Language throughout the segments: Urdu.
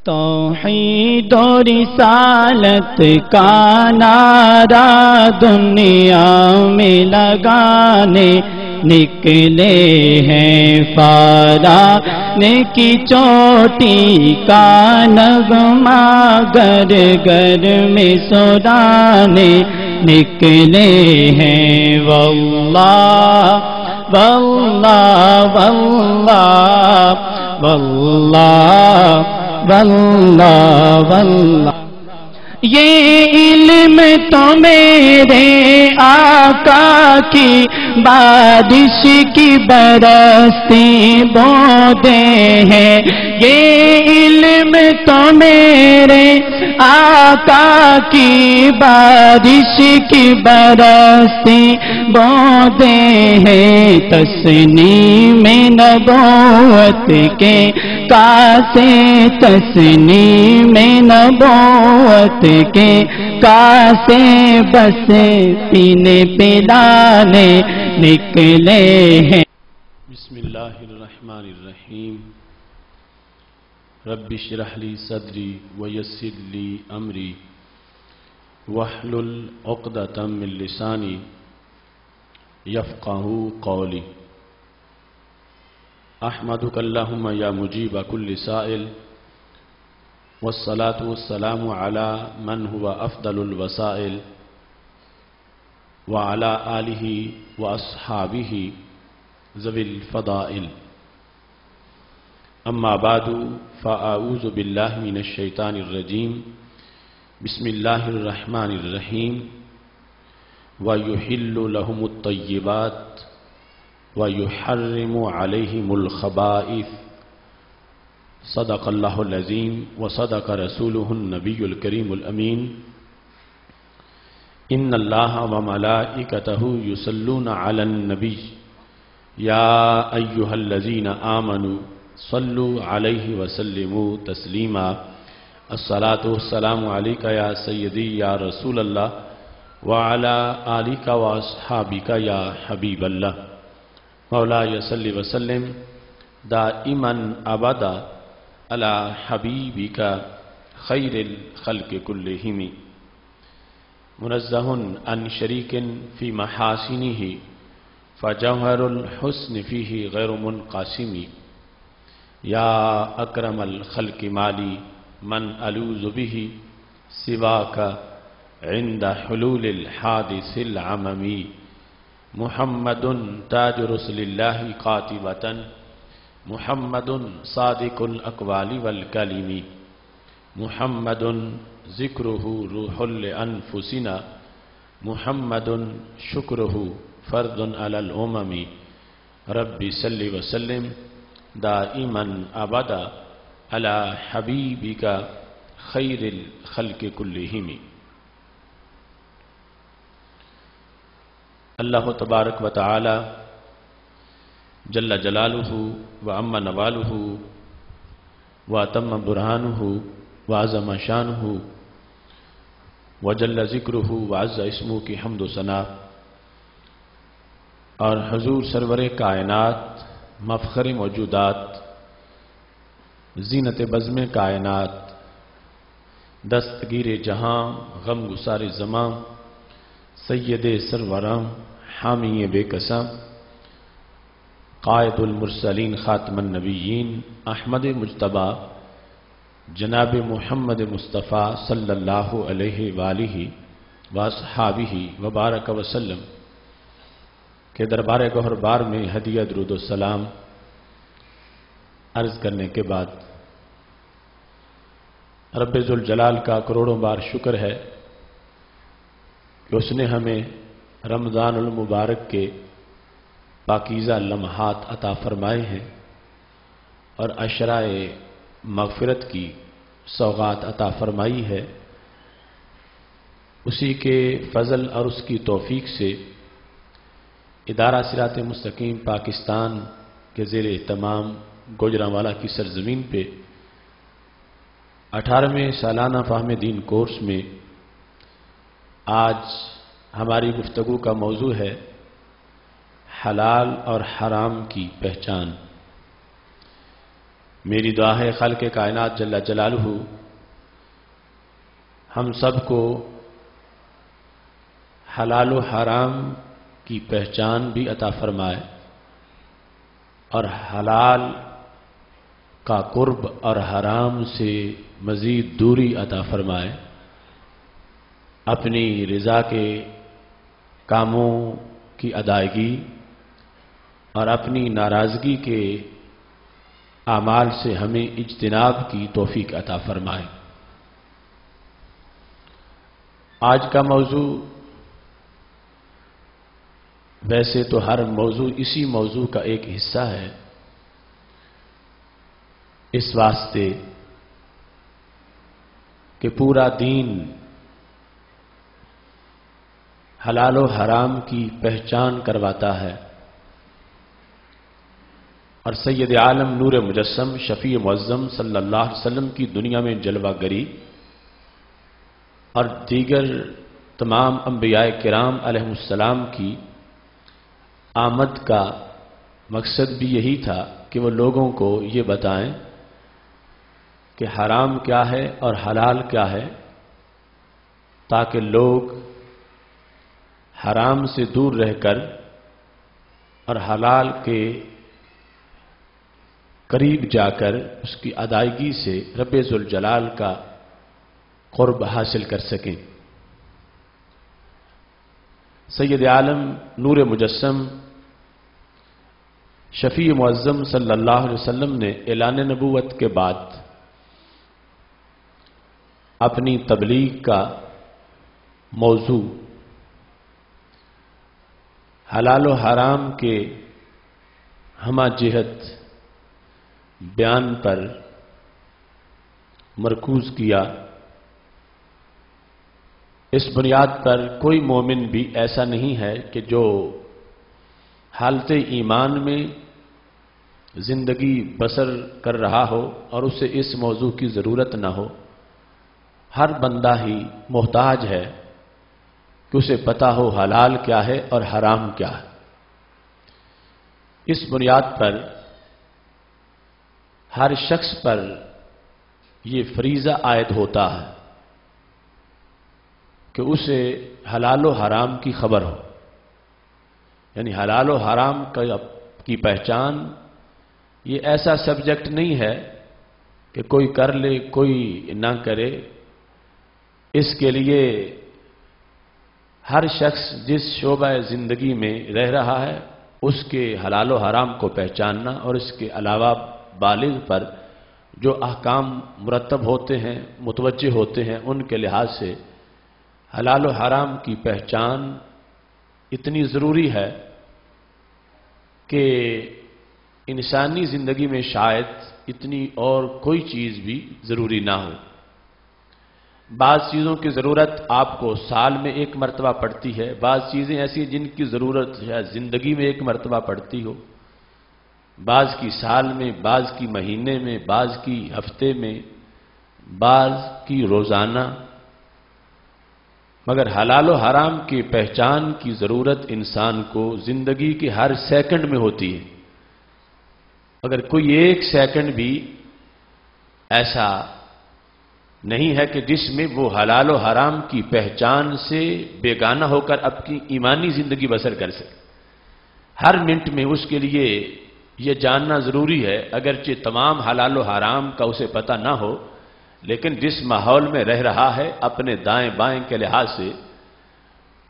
توحید و رسالت کا نعرہ دنیا میں لگانے نکلے ہیں فاران کی چوٹی کا نغمہ گر گر میں سرانے نکلے ہیں واللہ واللہ واللہ واللہ واللہ واللہ یہ علم تو میرے آقا کی بارش کی برستی بوندیں ہیں، یہ علم تو میرے آقا کی بارش کی برستی بوندیں ہیں، تسنیم نبوت کے کاسے تسنیم نبوت کے کاسے بس پینے پلانے نکلے ہیں۔ بسم اللہ الرحمن الرحیم رب اشرح لی صدری ویسر لی امری واحلل عقدۃ من لسانی یفقہوا قولی۔ احمدک اللہم یا مجیب کل سائل والصلاة والسلام علی من هو افضل الوسائل وعلى آلہ واصحابہ ذوی الفضائل، اما بعد فاعوذ باللہ من الشیطان الرجیم، بسم اللہ الرحمن الرحیم۔ وَيُحِلُّ لَهُمُ الطَّيِّبَاتِ وَيُحَرِّمُ عَلَيْهِمُ الْخَبَائِثَ، صدق اللہ العظیم وصدق رسولہ النبی الکریم الامین۔ ان اللہ وملائکتہ یصلون علی النبی یا ایہا الذین آمنوا صلوا علیہ وسلموا تسلیما۔ الصلاۃ والسلام علیک یا سیدی یا رسول اللہ وعلی آلک واصحابک یا حبیب اللہ۔ مولاي صل وسلم دائما ابدا علی حبیبک خیر الخلق کلہم، منزہ عن شریک فی محاسنہ فجوہر الحسن فیہ غیر منقسم۔ یا اکرم الخلق مالی من الوذ بہ سواک عند حلول الحادث العممی۔ محمد تاج رسل اللہ قاطبۃ، محمد صادق الاقوال والکلم، محمد ذکرہ روح لانفسنا، محمد شکرہ فرد علی الامم۔ رب صل وسلم دائما ابدا علی حبیبک خیر الخلق کلہم۔ اللہ تبارک و تعالی جل جلالہ وعم نوالہ واتم برہانہ وعظم شانہ وجل ذکرہ وعز اسمہ کی حمد و ثنا، اور حضور سرور کائنات مفخر موجودات زینت بزم کائنات دستگیر جہاں غم گسار زماں سید سروراں حامی بے قسم قائد المرسلین خاتم النبیین احمد مجتبیٰ جناب محمد مصطفیٰ صلی اللہ علیہ وآلہ واصحابہ وبارک وسلم کے دربار گوہر بار میں ہدیہ درود و سلام عرض کرنے کے بعد رب ذوالجلال کا کروڑوں بار شکر ہے کہ اس نے ہمیں رمضان المبارک کے پاکیزہ لمحات عطا فرمائے ہیں اور عشرائے مغفرت کی سوغات عطا فرمائی ہے۔ اسی کے فضل اور اس کی توفیق سے ادارہ صراط مستقیم پاکستان کے زیر اہتمام گوجرانوالا کی سرزمین پہ 18ویں سالانہ فہم دین کورس میں آج ہماری گفتگو کا موضوع ہے حلال اور حرام کی پہچان۔ میری دعا ہے خالق کائنات جل جلالہ ہم سب کو حلال و حرام کی پہچان بھی عطا فرمائے اور حلال کا قرب اور حرام سے مزید دوری عطا فرمائے، اپنی رضا کے کاموں کی ادائیگی اور اپنی ناراضگی کے اعمال سے ہمیں اجتناب کی توفیق عطا فرمائے۔ آج کا موضوع ویسے تو ہر موضوع اسی موضوع کا ایک حصہ ہے، اس واسطے کہ پورا دین حلال و حرام کی پہچان کرواتا ہے، اور سید عالم نور مجسم شفیع معظم صلی اللہ علیہ وسلم کی دنیا میں جلوہ گری اور دیگر تمام انبیاء کرام علیہ السلام کی آمد کا مقصد بھی یہی تھا کہ وہ لوگوں کو یہ بتائیں کہ حرام کیا ہے اور حلال کیا ہے، تاکہ لوگ حرام سے دور رہ کر اور حلال کے قریب جا کر اس کی ادائیگی سے رب ذوالجلال کا قرب حاصل کر سکیں۔ سید عالم نور مجسم شفیع معظم صلی اللہ علیہ وسلم نے اعلان نبوت کے بعد اپنی تبلیغ کا موضوع حلال و حرام کے ہمہ جہت بیان پر مرکوز کیا۔ اس بنیاد پر کوئی مومن بھی ایسا نہیں ہے کہ جو حالت ایمان میں زندگی بسر کر رہا ہو اور اسے اس موضوع کی ضرورت نہ ہو۔ ہر بندہ ہی محتاج ہے کہ اسے پتہ ہو حلال کیا ہے اور حرام کیا ہے۔ اس بنیاد پر ہر شخص پر یہ فریضہ عائد ہوتا ہے کہ اسے حلال و حرام کی خبر ہو، یعنی حلال و حرام کی پہچان یہ ایسا سبجیکٹ نہیں ہے کہ کوئی کر لے کوئی نہ کرے۔ اس کے لیے ہر شخص جس شعبہ زندگی میں رہ رہا ہے اس کے حلال و حرام کو پہچاننا اور اس کے علاوہ بالغ پر جو احکام مرتب ہوتے ہیں متوجہ ہوتے ہیں ان کے لحاظ سے حلال و حرام کی پہچان اتنی ضروری ہے کہ انسانی زندگی میں شاید اتنی اور کوئی چیز بھی ضروری نہ ہو۔ بعض چیزوں کی ضرورت آپ کو سال میں ایک مرتبہ پڑتی ہے، بعض چیزیں ایسی جن کی ضرورت شاید زندگی میں ایک مرتبہ پڑتی ہو، بعض کی سال میں، بعض کی مہینے میں، بعض کی ہفتے میں، بعض کی روزانہ، مگر حلال و حرام کی پہچان کی ضرورت انسان کو زندگی کے ہر سیکنڈ میں ہوتی ہے۔ اگر کوئی ایک سیکنڈ بھی ایسا نہیں ہے کہ جس میں وہ حلال و حرام کی پہچان سے بیگانہ ہو کر اپنی ایمانی زندگی بسر کر سکے۔ ہر منٹ میں اس کے لیے یہ جاننا ضروری ہے، اگرچہ تمام حلال و حرام کا اسے پتہ نہ ہو، لیکن جس ماحول میں رہ رہا ہے اپنے دائیں بائیں کے لحاظ سے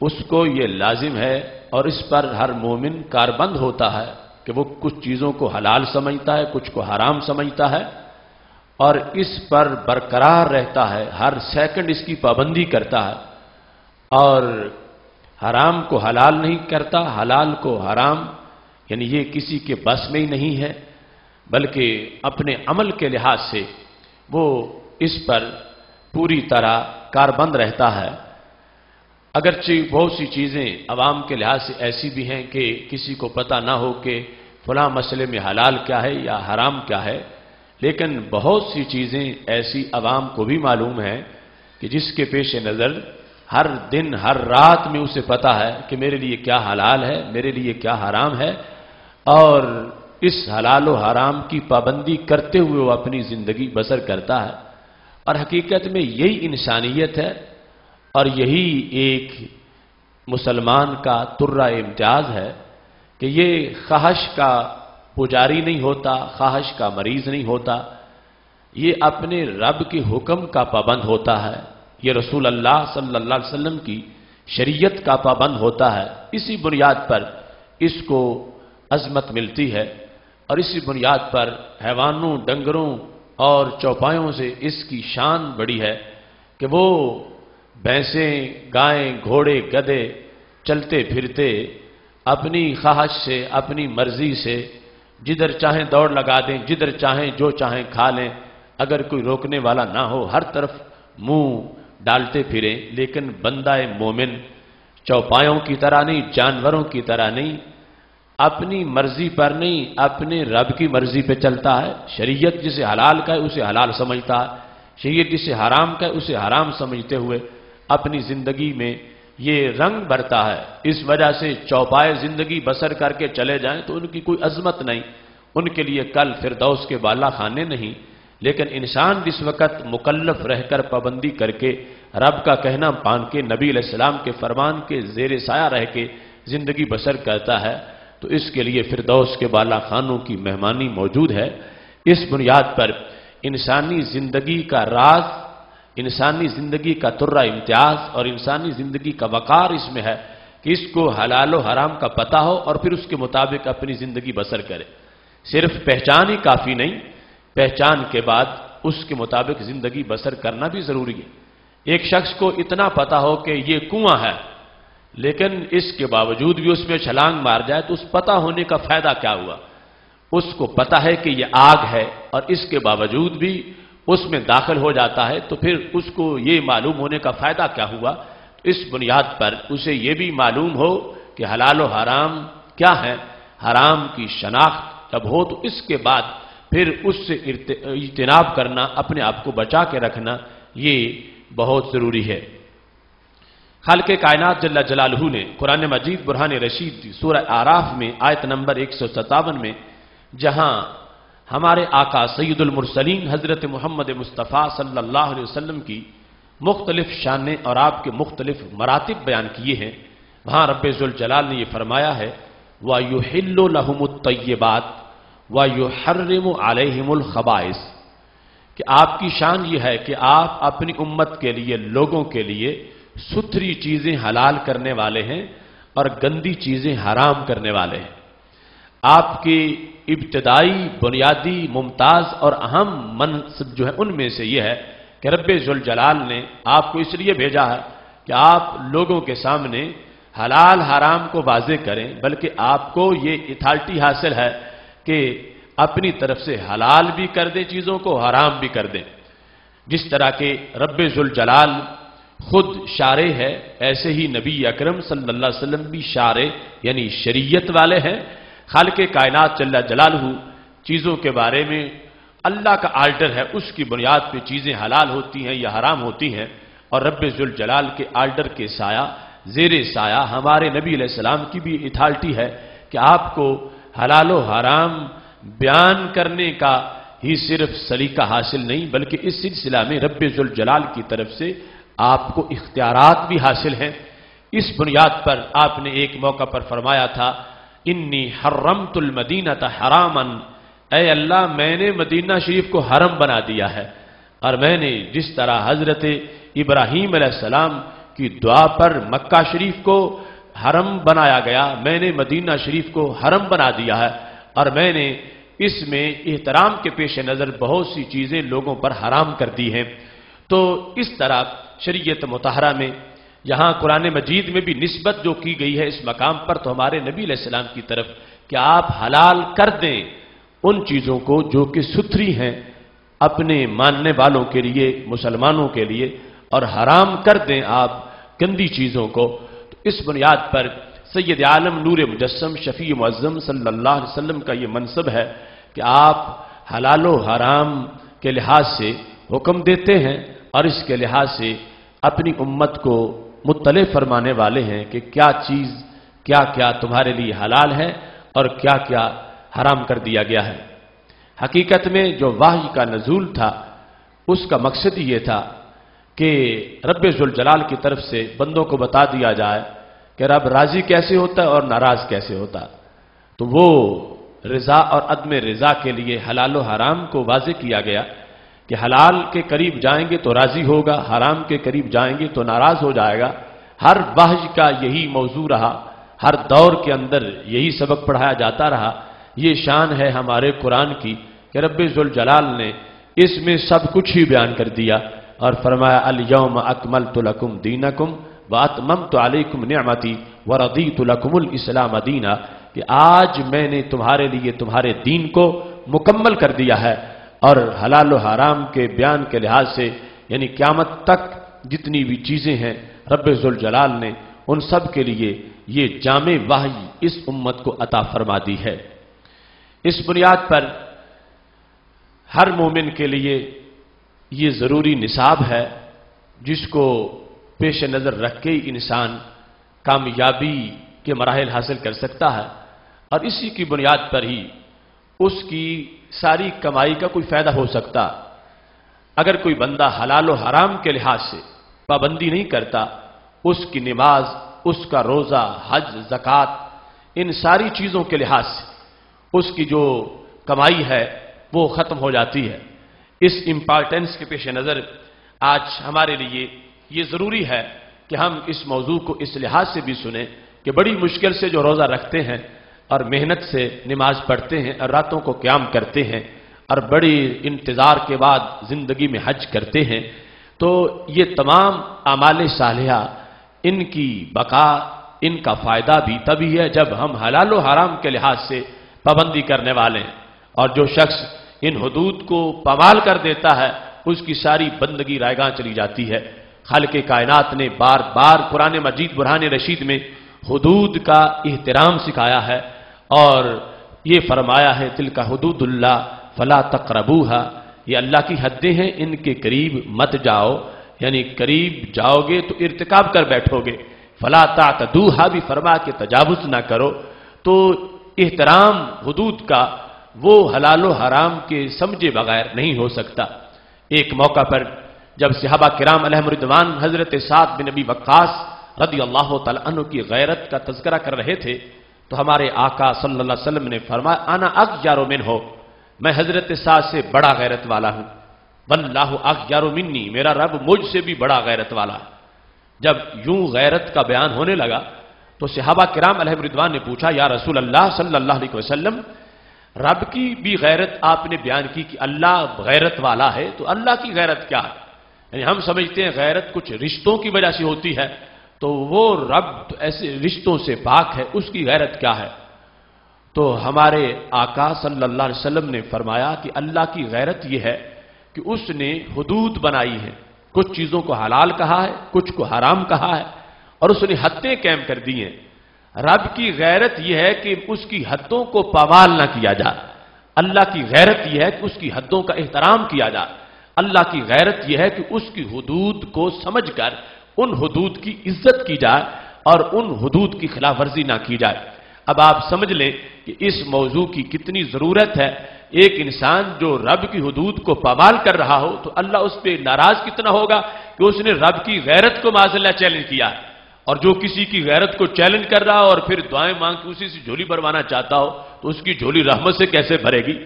اس کو یہ لازم ہے، اور اس پر ہر مومن کاربند ہوتا ہے کہ وہ کچھ چیزوں کو حلال سمجھتا ہے، کچھ کو حرام سمجھتا ہے، اور اس پر برقرار رہتا ہے، ہر سیکنڈ اس کی پابندی کرتا ہے، اور حرام کو حلال نہیں کرتا، حلال کو حرام، یعنی یہ کسی کے بس میں ہی نہیں ہے، بلکہ اپنے عمل کے لحاظ سے وہ اس پر پوری طرح کاربند رہتا ہے۔ اگرچہ بہت سی چیزیں عوام کے لحاظ سے ایسی بھی ہیں کہ کسی کو پتہ نہ ہو کہ فلاں مسئلے میں حلال کیا ہے یا حرام کیا ہے، لیکن بہت سی چیزیں ایسی عوام کو بھی معلوم ہیں کہ جس کے پیش نظر ہر دن ہر رات میں اسے پتہ ہے کہ میرے لیے کیا حلال ہے، میرے لیے کیا حرام ہے، اور اس حلال و حرام کی پابندی کرتے ہوئے وہ اپنی زندگی بسر کرتا ہے، اور حقیقت میں یہی انسانیت ہے اور یہی ایک مسلمان کا ترہ امتیاز ہے کہ یہ خواہش کا پجاری نہیں ہوتا، خواہش کا مریض نہیں ہوتا، یہ اپنے رب کے حکم کا پابند ہوتا ہے، یہ رسول اللہ صلی اللہ علیہ وسلم کی شریعت کا پابند ہوتا ہے۔ اسی بنیاد پر اس کو عظمت ملتی ہے اور اسی بنیاد پر حیوانوں، ڈنگروں اور چوپایوں سے اس کی شان بڑی ہے کہ وہ بھینسیں، گائیں، گھوڑے، گدھے چلتے پھرتے اپنی خواہش سے، اپنی مرضی سے جدھر چاہیں دوڑ لگا دیں، جدھر چاہیں جو چاہیں کھا لیں، اگر کوئی روکنے والا نہ ہو، ہر طرف منہ ڈالتے پھریں۔ لیکن بندہ مومن چوپایوں کی طرح نہیں، جانوروں کی طرح نہیں، اپنی مرضی پر نہیں، اپنے رب کی مرضی پہ چلتا ہے۔ شریعت جسے حلال کا ہے اسے حلال سمجھتا ہے، شریعت جسے حرام کا ہے اسے حرام سمجھتے ہوئے اپنی زندگی میں یہ رنگ بھرتا ہے۔ اس وجہ سے چوپائے زندگی بسر کر کے چلے جائیں تو ان کی کوئی عظمت نہیں، ان کے لیے کل فردوس کے بالا خانے نہیں۔ لیکن انسان جس وقت مکلف رہ کر پابندی کر کے رب کا کہنا مان کے نبی علیہ السلام کے فرمان کے زیر سایہ رہ کے زندگی بسر کرتا ہے تو اس کے لیے فردوس کے بالا خانوں کی مہمانی موجود ہے۔ اس بنیاد پر انسانی زندگی کا راز، انسانی زندگی کا ترہ امتیاز اور انسانی زندگی کا وقار اس میں ہے کہ اس کو حلال و حرام کا پتہ ہو اور پھر اس کے مطابق اپنی زندگی بسر کرے۔ صرف پہچان ہی کافی نہیں، پہچان کے بعد اس کے مطابق زندگی بسر کرنا بھی ضروری ہے۔ ایک شخص کو اتنا پتہ ہو کہ یہ کنواں ہے لیکن اس کے باوجود بھی اس میں چھلانگ مار جائے تو اس پتہ ہونے کا فائدہ کیا ہوا؟ اس کو پتہ ہے کہ یہ آگ ہے اور اس کے باوجود بھی اس میں داخل ہو جاتا ہے تو پھر اس کو یہ معلوم ہونے کا فائدہ کیا ہوا؟ اس بنیاد پر اسے یہ بھی معلوم ہو کہ حلال و حرام کیا ہے، حرام کی شناخت جب ہو تو اس کے بعد پھر اس سے اجتناب کرنا، اپنے آپ کو بچا کے رکھنا، یہ بہت ضروری ہے۔ خالق کائنات جل جلالہ نے قرآن مجید برہان رشید سورہ اعراف میں آیت نمبر 157 میں جہاں ہمارے آقا سید المرسلین حضرت محمد مصطفیٰ صلی اللہ علیہ وسلم کی مختلف شانیں اور آپ کے مختلف مراتب بیان کیے ہیں، وہاں رب ذوالجلال نے یہ فرمایا ہے وَيُحِلُّ لَهُمُ الطَّيِّبَاتِ وَيُحَرِّمُ عَلَيْهِمُ الْخَبَائِثِ، کہ آپ کی شان یہ ہے کہ آپ اپنی امت کے لیے، لوگوں کے لیے ستھری چیزیں حلال کرنے والے ہیں اور گندی چیزیں حرام کرنے والے ہیں۔ آپ کی ابتدائی، بنیادی، ممتاز اور اہم منصب جو ہے ان میں سے یہ ہے کہ رب ذوالجلال نے آپ کو اس لیے بھیجا ہے کہ آپ لوگوں کے سامنے حلال حرام کو واضح کریں، بلکہ آپ کو یہ اتھارٹی حاصل ہے کہ اپنی طرف سے حلال بھی کر دیں چیزوں کو، حرام بھی کر دیں۔ جس طرح کہ رب ذوالجلال خود شارع ہے، ایسے ہی نبی اکرم صلی اللہ علیہ وسلم بھی شارع یعنی شریعت والے ہیں۔ خالق کائنات جل جلالہ چیزوں کے بارے میں اللہ کا آرڈر ہے، اس کی بنیاد پہ چیزیں حلال ہوتی ہیں یا حرام ہوتی ہیں، اور رب ذوالجلال کے آرڈر کے سایہ، زیر سایہ ہمارے نبی علیہ السلام کی بھی اتھارٹی ہے کہ آپ کو حلال و حرام بیان کرنے کا ہی صرف سلیقہ حاصل نہیں، بلکہ اس سلسلہ میں رب ذوالجلال کی طرف سے آپ کو اختیارات بھی حاصل ہیں۔ اس بنیاد پر آپ نے ایک موقع پر فرمایا تھا انی حرمت المدینۃ حراما، اے اللہ میں نے مدینہ شریف کو حرم بنا دیا ہے، اور میں نے جس طرح حضرت ابراہیم علیہ السلام کی دعا پر مکہ شریف کو حرم بنایا گیا، میں نے مدینہ شریف کو حرم بنا دیا ہے، اور میں نے اس میں احترام کے پیش نظر بہت سی چیزیں لوگوں پر حرام کر دی ہیں۔ تو اس طرح شریعت مطہرہ میں یہاں قرآن مجید میں بھی نسبت جو کی گئی ہے اس مقام پر تو ہمارے نبی علیہ السلام کی طرف کہ آپ حلال کر دیں ان چیزوں کو جو کہ ستھری ہیں اپنے ماننے والوں کے لیے، مسلمانوں کے لیے، اور حرام کر دیں آپ گندی چیزوں کو۔ تو اس بنیاد پر سید عالم نور مجسم شفیع معظم صلی اللہ علیہ وسلم کا یہ منصب ہے کہ آپ حلال و حرام کے لحاظ سے حکم دیتے ہیں اور اس کے لحاظ سے اپنی امت کو مطلع فرمانے والے ہیں کہ کیا چیز، کیا کیا تمہارے لیے حلال ہے اور کیا کیا حرام کر دیا گیا ہے۔ حقیقت میں جو وحی کا نزول تھا اس کا مقصد یہ تھا کہ رب ذوالجلال کی طرف سے بندوں کو بتا دیا جائے کہ رب راضی کیسے ہوتا ہے اور ناراض کیسے ہوتا ہے۔ تو وہ رضا اور عدم رضا کے لیے حلال و حرام کو واضح کیا گیا کہ حلال کے قریب جائیں گے تو راضی ہوگا، حرام کے قریب جائیں گے تو ناراض ہو جائے گا۔ ہر وحی کا یہی موضوع رہا، ہر دور کے اندر یہی سبق پڑھایا جاتا رہا۔ یہ شان ہے ہمارے قرآن کی کہ رب ذوالجلال نے اس میں سب کچھ ہی بیان کر دیا اور فرمایا الیوم اکملت لکم دینکم واتممت علیکم نعمتی ورضیت لکم الاسلام دینا، کہ آج میں نے تمہارے لیے تمہارے دین کو مکمل کر دیا ہے، اور حلال و حرام کے بیان کے لحاظ سے یعنی قیامت تک جتنی بھی چیزیں ہیں رب ذوالجلال نے ان سب کے لیے یہ جامع وحی اس امت کو عطا فرما دی ہے۔ اس بنیاد پر ہر مومن کے لیے یہ ضروری نصاب ہے جس کو پیش نظر رکھ کے انسان کامیابی کے مراحل حاصل کر سکتا ہے، اور اسی کی بنیاد پر ہی اس کی ساری کمائی کا کوئی فائدہ ہو سکتا۔ اگر کوئی بندہ حلال و حرام کے لحاظ سے پابندی نہیں کرتا، اس کی نماز، اس کا روزہ، حج، زکوٰۃ، ان ساری چیزوں کے لحاظ سے اس کی جو کمائی ہے وہ ختم ہو جاتی ہے۔ اس امپارٹنس کے پیش نظر آج ہمارے لیے یہ ضروری ہے کہ ہم اس موضوع کو اس لحاظ سے بھی سنیں کہ بڑی مشکل سے جو روزہ رکھتے ہیں اور محنت سے نماز پڑھتے ہیں اور راتوں کو قیام کرتے ہیں اور بڑی انتظار کے بعد زندگی میں حج کرتے ہیں، تو یہ تمام اعمال صالحہ ان کی بقا، ان کا فائدہ بھی تبھی ہے جب ہم حلال و حرام کے لحاظ سے پابندی کرنے والے ہیں، اور جو شخص ان حدود کو پامال کر دیتا ہے اس کی ساری بندگی رائیگاں چلی جاتی ہے۔ خالق کائنات نے بار بار قرآن مجید برہان رشید میں حدود کا احترام سکھایا ہے اور یہ فرمایا ہے تلک حدود اللہ فلا تقربوها، یہ اللہ کی حدیں ہیں، ان کے قریب مت جاؤ، یعنی قریب جاؤ گے تو ارتکاب کر بیٹھو گے۔ فلا تعتدوها بھی فرما کہ تجاوز نہ کرو۔ تو احترام حدود کا وہ حلال و حرام کے سمجھے بغیر نہیں ہو سکتا۔ ایک موقع پر جب صحابہ کرام علیہم رضوان حضرت سعد بن ابی وقاص رضی اللہ تعالیٰ عنہ کی غیرت کا تذکرہ کر رہے تھے تو ہمارے آقا صلی اللہ علیہ وسلم نے فرمایا انا اغیر منہ، میں حضرت سعد سے بڑا غیرت والا ہوں، واللہ اغیر منی، میرا رب مجھ سے بھی بڑا غیرت والا ہے۔ جب یوں غیرت کا بیان ہونے لگا تو صحابہ کرام علیہم رضوان نے پوچھا یا رسول اللہ صلی اللہ علیہ وسلم، رب کی بھی غیرت آپ نے بیان کی کہ اللہ غیرت والا ہے، تو اللہ کی غیرت کیا ہے؟ یعنی ہم سمجھتے ہیں غیرت کچھ رشتوں کی وجہ سے ہوتی ہے، تو وہ رب ایسے رشتوں سے پاک ہے، اس کی غیرت کیا ہے؟ تو ہمارے آقا صلی اللہ علیہ وسلم نے فرمایا کہ اللہ کی غیرت یہ ہے کہ اس نے حدود بنائی ہے، کچھ چیزوں کو حلال کہا ہے، کچھ کو حرام کہا ہے، اور اس نے حدیں قائم کر دی ہیں۔ رب کی غیرت یہ ہے کہ اس کی حدوں کو پامال نہ کیا جائے، اللہ کی غیرت یہ ہے کہ اس کی حدوں کا احترام کیا جائے، اللہ کی غیرت یہ ہے کہ اس کی حدود کو سمجھ کر ان حدود کی عزت کی جائے اور ان حدود کی خلاف ورزی نہ کی جائے۔ اب آپ سمجھ لیں کہ اس موضوع کی کتنی ضرورت ہے۔ ایک انسان جو رب کی حدود کو پامال کر رہا ہو تو اللہ اس پہ ناراض کتنا ہوگا کہ اس نے رب کی غیرت کو معاذ اللہ چیلنج کیا ہے، اور جو کسی کی غیرت کو چیلنج کر رہا ہو اور پھر دعائیں مانگ کے اسی سے جھولی بھروانا چاہتا ہو تو اس کی جھولی رحمت سے کیسے بھرے گی؟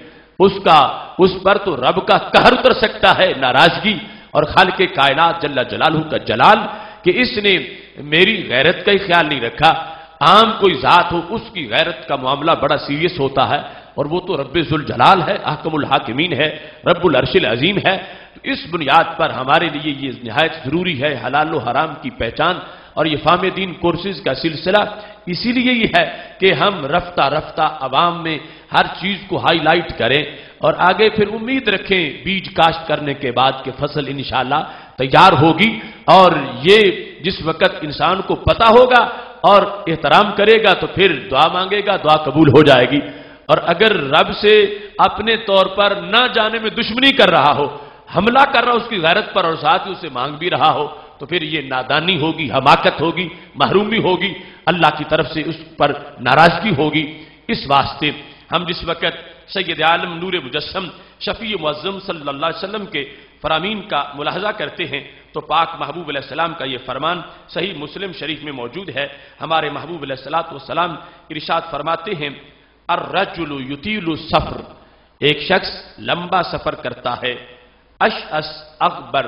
اس پر تو رب کا قہر اتر سکتا ہے، ناراضگی، اور خالق کائنات جل جلالہ کا جلال کہ اس نے میری غیرت کا ہی خیال نہیں رکھا۔ عام کوئی ذات ہو اس کی غیرت کا معاملہ بڑا سیریس ہوتا ہے، اور وہ تو رب ذوالجلال ہے، احکم الحاکمین ہے، رب العرش العظیم ہے۔ تو اس بنیاد پر ہمارے لیے یہ نہایت ضروری ہے حلال و حرام کی پہچان، اور یہ فہم دین کورسز کا سلسلہ اسی لیے یہ ہے کہ ہم رفتہ رفتہ عوام میں ہر چیز کو ہائی لائٹ کریں اور آگے پھر امید رکھیں بیج کاشت کرنے کے بعد کہ فصل انشاءاللہ تیار ہوگی، اور یہ جس وقت انسان کو پتہ ہوگا اور احترام کرے گا تو پھر دعا مانگے گا، دعا قبول ہو جائے گی۔ اور اگر رب سے اپنے طور پر نہ جانے میں دشمنی کر رہا ہو، حملہ کر رہا ہو اس کی غیرت پر اور ساتھ ہی اسے مانگ بھی رہا ہو، تو پھر یہ نادانی ہوگی، حماقت ہوگی، محرومی ہوگی، اللہ کی طرف سے اس پر ناراضگی ہوگی۔ اس واسطے ہم جس وقت سید عالم نور مجسم شفیع معظم صلی اللہ علیہ وسلم کے فرامین کا ملاحظہ کرتے ہیں تو پاک محبوب علیہ السلام کا یہ فرمان صحیح مسلم شریف میں موجود ہے. ہمارے محبوب علیہ السلام ارشاد فرماتے ہیں الرجل یطیل السفر، ایک شخص لمبا سفر کرتا ہے، اشعث اغبر،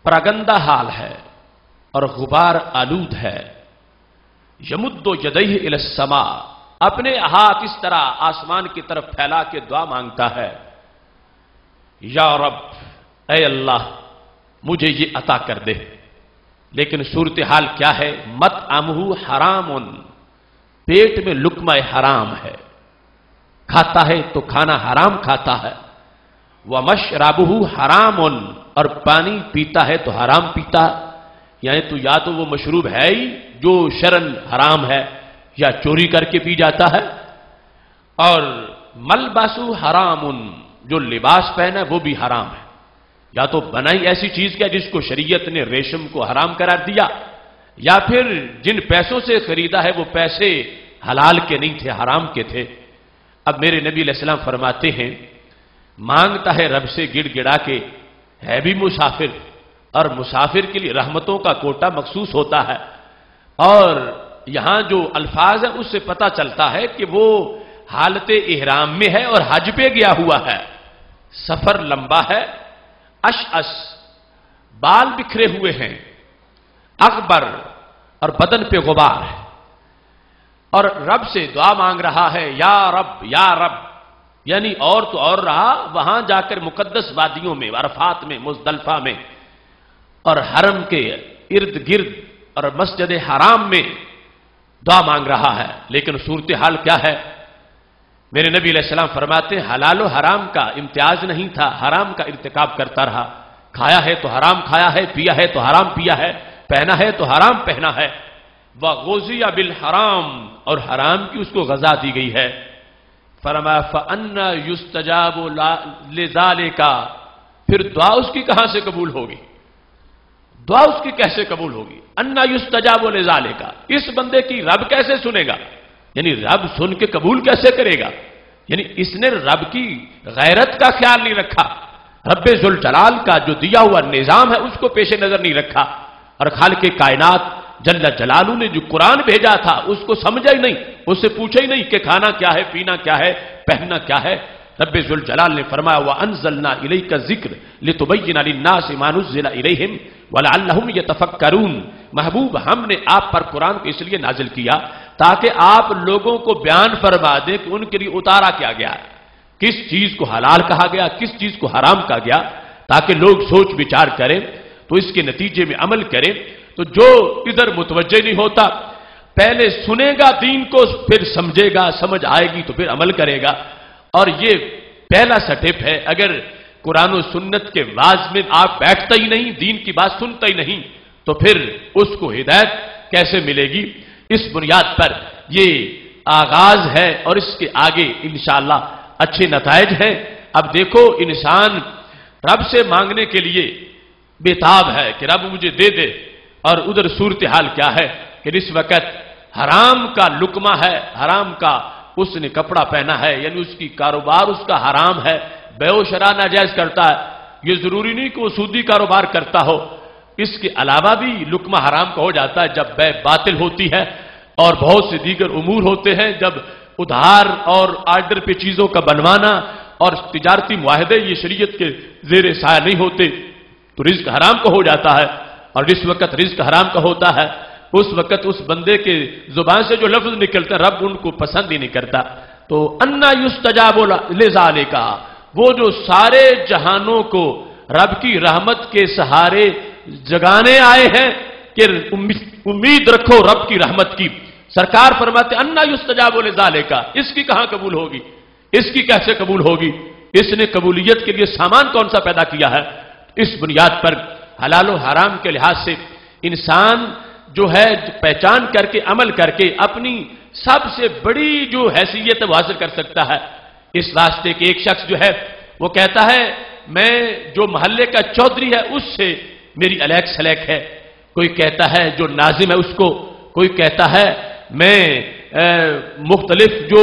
پراگندہ حال ہے اور غبار آلود ہے، یمد یدیہ الی السماء، اپنے ہاتھ اس طرح آسمان کی طرف پھیلا کے دعا مانگتا ہے، یا رب اے اللہ مجھے یہ عطا کر دے. لیکن صورتحال کیا ہے؟ مطعمہ حرام، پیٹ میں لقمہ حرام ہے، کھاتا ہے تو کھانا حرام کھاتا ہے، ومشربہ حرام، اور پانی پیتا ہے تو حرام پیتا ہے. یعنی تو یا تو وہ مشروب ہے ہی جو شرعن حرام ہے یا چوری کر کے پی جاتا ہے، اور ملبسو حرام، جو لباس پہنا ہے وہ بھی حرام ہے. یا تو بنائی ایسی چیز کیا جس کو شریعت نے ریشم کو حرام قرار دیا، یا پھر جن پیسوں سے خریدا ہے وہ پیسے حلال کے نہیں تھے، حرام کے تھے. اب میرے نبی علیہ السلام فرماتے ہیں مانگتا ہے رب سے گڑ گڑا کے، ہے بھی مسافر، اور مسافر کے لیے رحمتوں کا کوٹا مخصوص ہوتا ہے. اور یہاں جو الفاظ ہیں اس سے پتہ چلتا ہے کہ وہ حالت احرام میں ہے اور حج پہ گیا ہوا ہے. سفر لمبا ہے، اشعث، بال بکھرے ہوئے ہیں، اغبر، اور بدن پہ غبار ہے، اور رب سے دعا مانگ رہا ہے یا رب یا رب. یعنی اور تو اور رہا وہاں جا کر مقدس وادیوں میں، عرفات میں، مزدلفہ میں، اور حرم کے ارد گرد اور مسجد حرام میں دعا مانگ رہا ہے. لیکن صورتحال کیا ہے؟ میرے نبی علیہ السلام فرماتے ہیں حلال و حرام کا امتیاز نہیں تھا، حرام کا ارتکاب کرتا رہا. کھایا ہے تو حرام کھایا ہے، پیا ہے تو حرام پیا ہے، پہنا ہے تو حرام پہنا ہے. وَغُذِيَ بِالْحَرَامِ، اور حرام کی اس کو غذا دی گئی ہے. فرمایا فَأَنَّا يُسْتَجَابُ لِذَالِكَ، پھر دعا اس کی کہاں سے قبول ہوگی؟ دعا اس کی کیسے قبول ہوگی؟ اَنَّا يُسْتَجَابُ لِذَالِكَ، اس بندے کی رب کیسے سنے گا؟ یعنی رب سن کے قبول کیسے کرے گا؟ یعنی اس نے رب کی غیرت کا خیال نہیں رکھا، رب ذوالجلال کا جو دیا ہوا نظام ہے اس کو پیش نظر نہیں رکھا، اور خالق کائنات جل جلالہ نے جو قرآن بھیجا تھا اس کو سمجھا ہی نہیں، اس سے پوچھا ہی نہیں کہ کھانا کیا ہے، پینا کیا ہے، پہننا کیا ہے. رب ذوالجلال نے فرمایا وَأَنزَلْنَا إِلَيْكَ الذِّكْرَ لِتُبَيِّنَ لِلنَّاسِ مَا نُزِّلَ إِلَيْهِمْ وَلَعَلَّهُمْ يَتَفَكَّرُونَ. محبوب ہم نے آپ پر قرآن کو اس لیے نازل کیا تاکہ آپ لوگوں کو بیان فرما دیں کہ ان کے لیے اتارا کیا گیا ہے، کس چیز کو حلال کہا گیا، کس چیز کو حرام کہا گیا، تاکہ لوگ سوچ بچار کریں تو اس کے نتیجے میں عمل کریں. تو جو ادھر متوجہ نہیں ہوتا پہلے سنے گا دین کو، پھر سمجھے گا، سمجھ آئے گی تو پھر عمل کرے گا. اور یہ پہلا سٹیپ ہے. اگر قرآن و سنت کے واز میں آپ بیٹھتا ہی نہیں، دین کی بات سنتا ہی نہیں، تو پھر اس کو ہدایت کیسے ملے گی؟ اس بنیاد پر یہ آغاز ہے اور اس کے آگے انشاءاللہ اچھے نتائج ہیں. اب دیکھو انسان رب سے مانگنے کے لیے بےتاب ہے کہ رب مجھے دے دے، اور ادھر صورتحال کیا ہے کہ اس وقت حرام کا لقمہ ہے، حرام کا اس نے کپڑا پہنا ہے، یعنی اس کی کاروبار اس کا حرام ہے، بے و شرع ناجائز کرتا ہے. یہ ضروری نہیں کہ وہ سودی کاروبار کرتا ہو، اس کے علاوہ بھی لقمہ حرام کا ہو جاتا ہے جب بے باطل ہوتی ہے، اور بہت سے دیگر امور ہوتے ہیں جب ادھار اور آرڈر پہ چیزوں کا بنوانا اور تجارتی معاہدے یہ شریعت کے زیر سایہ نہیں ہوتے تو رزق حرام کا ہو جاتا ہے. اور جس وقت رزق حرام کا ہوتا ہے اس وقت اس بندے کے زبان سے جو لفظ نکلتا ہے رب ان کو پسند ہی نہیں کرتا. تو انا یستجاب لذالک، وہ جو سارے جہانوں کو رب کی رحمت کے سہارے جگانے آئے ہیں کہ امید رکھو رب کی رحمت کی. سرکار فرماتے انا یستجاب لذالک، اس کی کہاں قبول ہوگی؟ اس کی کیسے قبول ہوگی؟ اس نے قبولیت کے لیے سامان کون سا پیدا کیا ہے؟ اس بنیاد پر حلال و حرام کے لحاظ سے انسان جو ہے پہچان کر کے عمل کر کے اپنی سب سے بڑی جو حیثیت وہ حاصل کر سکتا ہے. اس واسطے کہ ایک شخص جو ہے وہ کہتا ہے میں جو محلے کا چودھری ہے اس سے میری الیک سلیک ہے، کوئی کہتا ہے جو ناظم ہے اس کو، کوئی کہتا ہے میں مختلف جو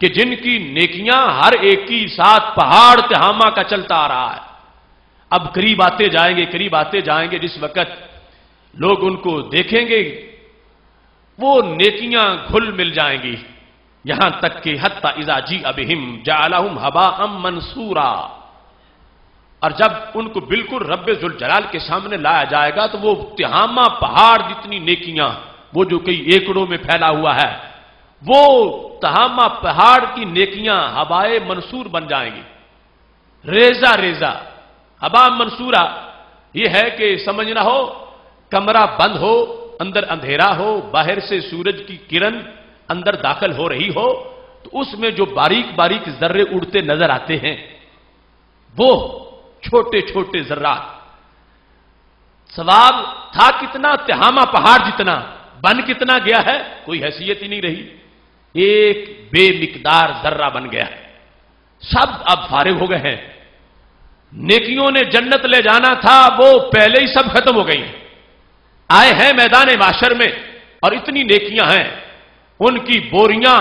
کہ جن کی نیکیاں ہر ایک کی ساتھ پہاڑ تہامہ کا چلتا آ رہا ہے. اب قریب آتے جائیں گے جس وقت لوگ ان کو دیکھیں گے وہ نیکیاں گھل مل جائیں گی، یہاں تک کہ حتی اذا جیء بہم جعلہم ھباء منثورا. اور جب ان کو بالکل رب ذوالجلال کے سامنے لایا جائے گا تو وہ تہامہ پہاڑ جتنی نیکیاں، وہ جو کئی ایکڑوں میں پھیلا ہوا ہے، وہ تہامہ پہاڑ کی نیکیاں ھبائے منصور بن جائیں گی، ریزہ ریزہ. ھباء منصورا یہ ہے کہ سمجھنا ہو کمرہ بند ہو، اندر اندھیرا ہو، باہر سے سورج کی کرن اندر داخل ہو رہی ہو تو اس میں جو باریک باریک ذرے اڑتے نظر آتے ہیں وہ چھوٹے چھوٹے ذرات. ثواب تھا کتنا؟ تہامہ پہاڑ جتنا. بن کتنا گیا ہے؟ کوئی حیثیت ہی نہیں رہی، ایک بے مقدار ذرہ بن گیا. سب اب فارغ ہو گئے ہیں. نیکیوں نے جنت لے جانا تھا وہ پہلے ہی سب ختم ہو گئی. آئے ہیں میدان محشر میں اور اتنی نیکیاں ہیں، ان کی بوریاں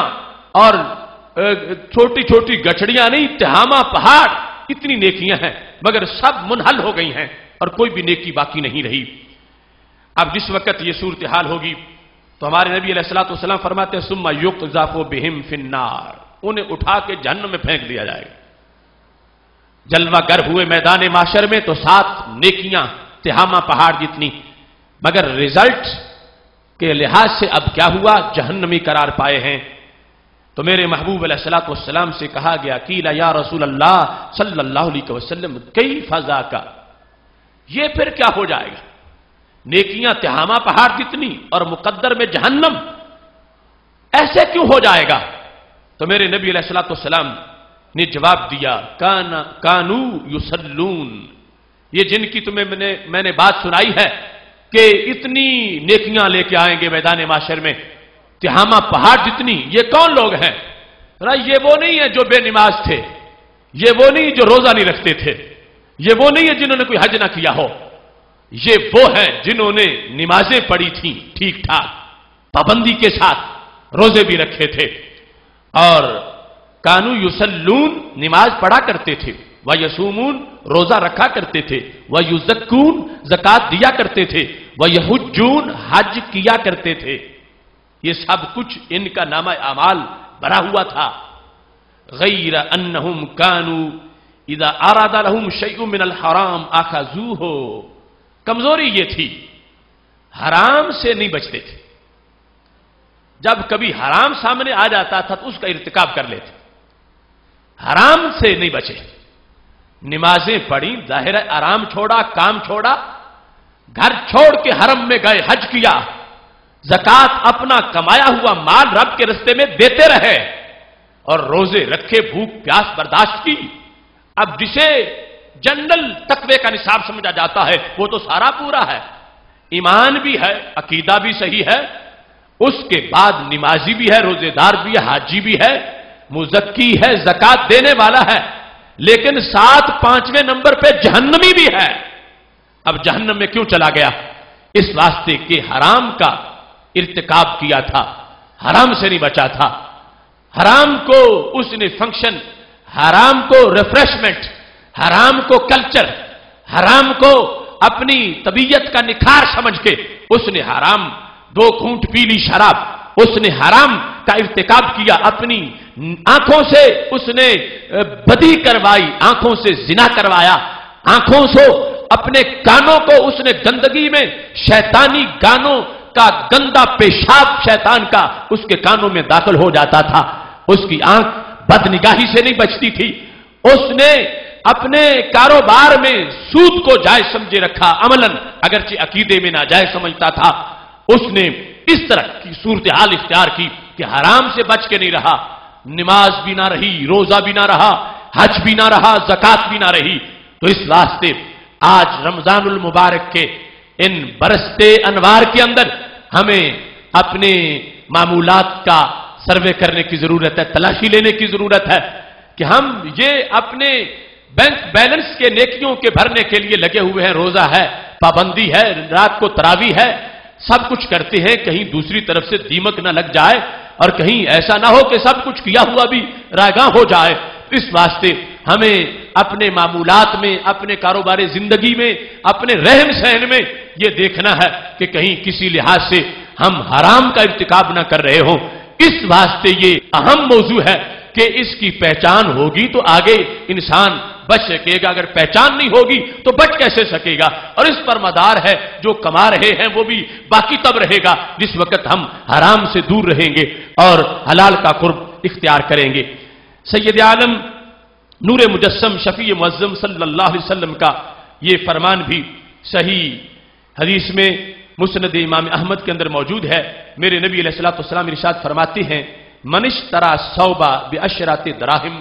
اور چھوٹی چھوٹی گچھڑیاں نہیں، تہامہ پہاڑ اتنی نیکیاں ہیں، مگر سب منحل ہو گئی ہیں اور کوئی بھی نیکی باقی نہیں رہی. اب جس وقت یہ صورتحال ہوگی تو ہمارے نبی علیہ الصلوۃ والسلام فرماتے ہیں ثم یقذف بہم فی النار، انہیں اٹھا کے جہنم میں پھینک دیا جائے گا. جلوہ گر ہوئے میدان معاشر میں تو 7 نیکیاں تہامہ پہاڑ جتنی، مگر رزلٹ کے لحاظ سے اب کیا ہوا؟ جہنمی قرار پائے ہیں. تو میرے محبوب علیہ الصلوۃ والسلام سے کہا گیا قیل یا رسول اللہ صلی اللہ علیہ وسلم کیف ذاک، یہ پھر کیا ہو جائے گا؟ نیکیاں تہامہ پہاڑ جتنی اور مقدر میں جہنم، ایسے کیوں ہو جائے گا؟ تو میرے نبی علیہ الصلوۃ والسلام نے جواب دیا کانو یصلون، یہ جن کی تمہیں میں نے بات سنائی ہے کہ اتنی نیکیاں لے کے آئیں گے میدان معاشر میں تہامہ پہاڑ جتنی، یہ کون لوگ ہیں؟ یہ وہ نہیں ہے جو بے نماز تھے، یہ وہ نہیں جو روزہ نہیں رکھتے تھے، یہ وہ نہیں ہے جنہوں نے کوئی حج نہ کیا ہو، یہ وہ ہیں جنہوں نے نمازیں پڑھی تھیں ٹھیک ٹھاک پابندی کے ساتھ، روزے بھی رکھے تھے اور کانو یصلون نماز پڑھا کرتے تھے، وَيَصُومُونَ روزہ رکھا کرتے تھے، وَيُزَكُّونَ زکات دیا کرتے تھے، وَيَحُجُّونَ حج کیا کرتے تھے. یہ سب کچھ ان کا نامہ اعمال بھرا ہوا تھا. غیر انہم کانوا اذا اراد لهم شیء من الحرام اخذوه، کمزوری یہ تھی حرام سے نہیں بچتے تھے. جب کبھی حرام سامنے آ جاتا تھا تو اس کا ارتکاب کر لیتے، حرام سے نہیں بچے. نمازیں پڑھی، ظاہر ہے آرام چھوڑا، کام چھوڑا، گھر چھوڑ کے حرم میں گئے، حج کیا، زکات اپنا کمایا ہوا مال رب کے رستے میں دیتے رہے اور روزے رکھے، بھوک پیاس برداشت کی. اب جسے جنرل تقوی کا نصاب سمجھا جاتا ہے وہ تو سارا پورا ہے، ایمان بھی ہے، عقیدہ بھی صحیح ہے، اس کے بعد نمازی بھی ہے، روزے دار بھی ہے، حاجی بھی ہے، مزکی ہے، زکات دینے والا ہے، لیکن ساتھ 5ویں نمبر پہ جہنمی بھی ہے. اب جہنم میں کیوں چلا گیا؟ اس واسطے کہ حرام کا ارتکاب کیا تھا، حرام سے نہیں بچا تھا. حرام کو اس نے فنکشن، حرام کو ریفریشمنٹ، حرام کو کلچر، حرام کو اپنی طبیعت کا نکھار سمجھ کے اس نے حرام 2 گھونٹ پی لی شراب، اس نے حرام کا ارتکاب کیا، اپنی آنکھوں سے اس نے بدی کروائی، آنکھوں سے زنا کروایا، آنکھوں سے اپنے کانوں کو اس نے گندگی میں شیطانی گانوں کا گندا پیشاب شیطان کا اس کے کانوں میں داخل ہو جاتا تھا. اس کی آنکھ بد نگاہی سے نہیں بچتی تھی. اس نے اپنے کاروبار میں سود کو جائز سمجھے رکھا، عملاً اگرچہ عقیدے میں ناجائز سمجھتا تھا. اس نے اس طرح کی صورتحال اختیار کی کہ حرام سے بچ کے نہیں رہا، نماز بھی نہ رہی، روزہ بھی نہ رہا، حج بھی نہ رہا، زکات بھی نہ رہی. تو اس واسطے آج رمضان المبارک کے ان برستے انوار کے اندر ہمیں اپنے معمولات کا سروے کرنے کی ضرورت ہے، تلاشی لینے کی ضرورت ہے کہ ہم یہ اپنے بینک بیلنس کے نیکیوں کے بھرنے کے لیے لگے ہوئے ہیں، روزہ ہے، پابندی ہے، رات کو تراویح ہے، سب کچھ کرتے ہیں، کہیں دوسری طرف سے دیمک نہ لگ جائے اور کہیں ایسا نہ ہو کہ سب کچھ کیا ہوا بھی رائگاں ہو جائے. اس واسطے ہمیں اپنے معمولات میں، اپنے کاروبار زندگی میں، اپنے رہن سہن میں یہ دیکھنا ہے کہ کہیں کسی لحاظ سے ہم حرام کا ارتکاب نہ کر رہے ہوں. اس واسطے یہ اہم موضوع ہے کہ اس کی پہچان ہوگی تو آگے انسان بچ سکے گا، اگر پہچان نہیں ہوگی تو بچ کیسے سکے گا؟ اور اس پر مدار ہے جو کما رہے ہیں وہ بھی باقی تب رہے گا جس وقت ہم حرام سے دور رہیں گے اور حلال کا قرب اختیار کریں گے. سید عالم نور مجسم شفیع معظم صلی اللہ علیہ وسلم کا یہ فرمان بھی صحیح حدیث میں مسند امام احمد کے اندر موجود ہے. میرے نبی علیہ الصلوۃ والسلام ارشاد فرماتے ہیں من اشترى ثوبا بعشرة دراہم،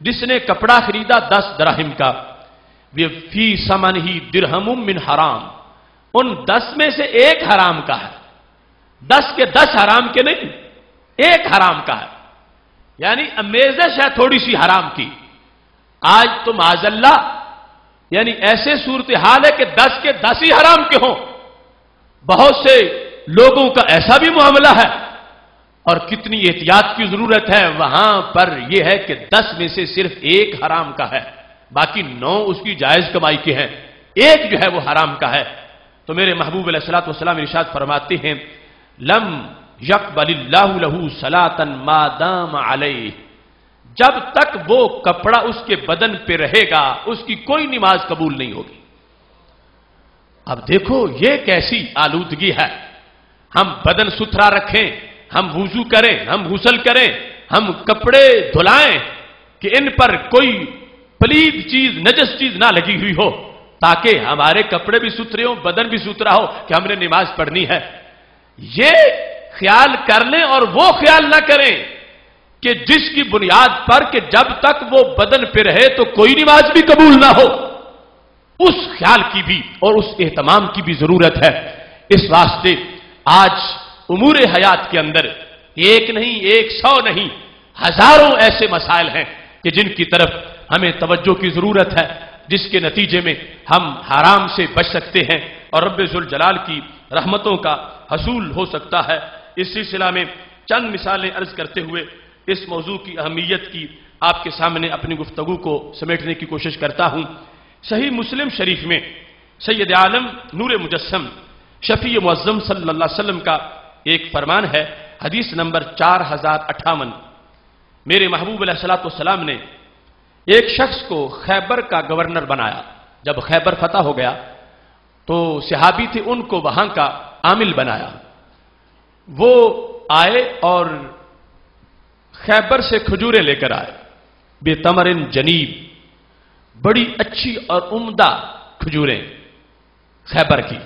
جس نے کپڑا خریدا 10 دراہم کا، فی ثمنہ درہم من حرام، ان 10 میں سے ایک حرام کا ہے. 10 کے 10 حرام کے نہیں، ایک حرام کا ہے. یعنی امیزش ہے تھوڑی سی حرام کی. آج تو معاذ اللہ یعنی ایسے صورتحال ہے کہ 10 کے 10 ہی حرام کے ہوں. بہت سے لوگوں کا ایسا بھی معاملہ ہے، اور کتنی احتیاط کی ضرورت ہے. وہاں پر یہ ہے کہ 10 میں سے صرف ایک حرام کا ہے، باقی 9 اس کی جائز کمائی کے ہیں، ایک جو ہے وہ حرام کا ہے. تو میرے محبوب علیہ الصلوۃ والسلام ارشاد فرماتے ہیں لم یقبل اللہ لہ صلاۃ ما دام علیہ، جب تک وہ کپڑا اس کے بدن پہ رہے گا اس کی کوئی نماز قبول نہیں ہوگی. اب دیکھو یہ کیسی آلودگی ہے. ہم بدن ستھرا رکھیں، ہم وضو کریں، ہم غسل کریں، ہم کپڑے دھلائیں کہ ان پر کوئی پلید چیز، نجس چیز نہ لگی ہوئی ہو، تاکہ ہمارے کپڑے بھی ستھرے ہوں، بدن بھی ستھرا ہو کہ ہم نے نماز پڑھنی ہے. یہ خیال کر لیں اور وہ خیال نہ کریں کہ جس کی بنیاد پر کہ جب تک وہ بدن پہ رہے تو کوئی نماز بھی قبول نہ ہو. اس خیال کی بھی اور اس اہتمام کی بھی ضرورت ہے. اس واسطے آج امور حیات کے اندر ایک نہیں، 100 نہیں، ہزاروں ایسے مسائل ہیں کہ جن کی طرف ہمیں توجہ کی ضرورت ہے، جس کے نتیجے میں ہم حرام سے بچ سکتے ہیں اور رب ذوالجلال کی رحمتوں کا حصول ہو سکتا ہے. اس سلسلہ میں چند مثالیں عرض کرتے ہوئے اس موضوع کی اہمیت کی آپ کے سامنے اپنی گفتگو کو سمیٹنے کی کوشش کرتا ہوں. صحیح مسلم شریف میں سید عالم نور مجسم شفیع معظم صلی اللہ علیہ وسلم کا ایک فرمان ہے، حدیث نمبر 4058. میرے محبوب علیہ الصلوۃ والسلام نے ایک شخص کو خیبر کا گورنر بنایا. جب خیبر فتح ہو گیا تو صحابی تھے، ان کو وہاں کا عامل بنایا. وہ آئے اور خیبر سے کھجوریں لے کر آئے، بے تمرن جنیب، بڑی اچھی اور عمدہ کھجوریں خیبر کی.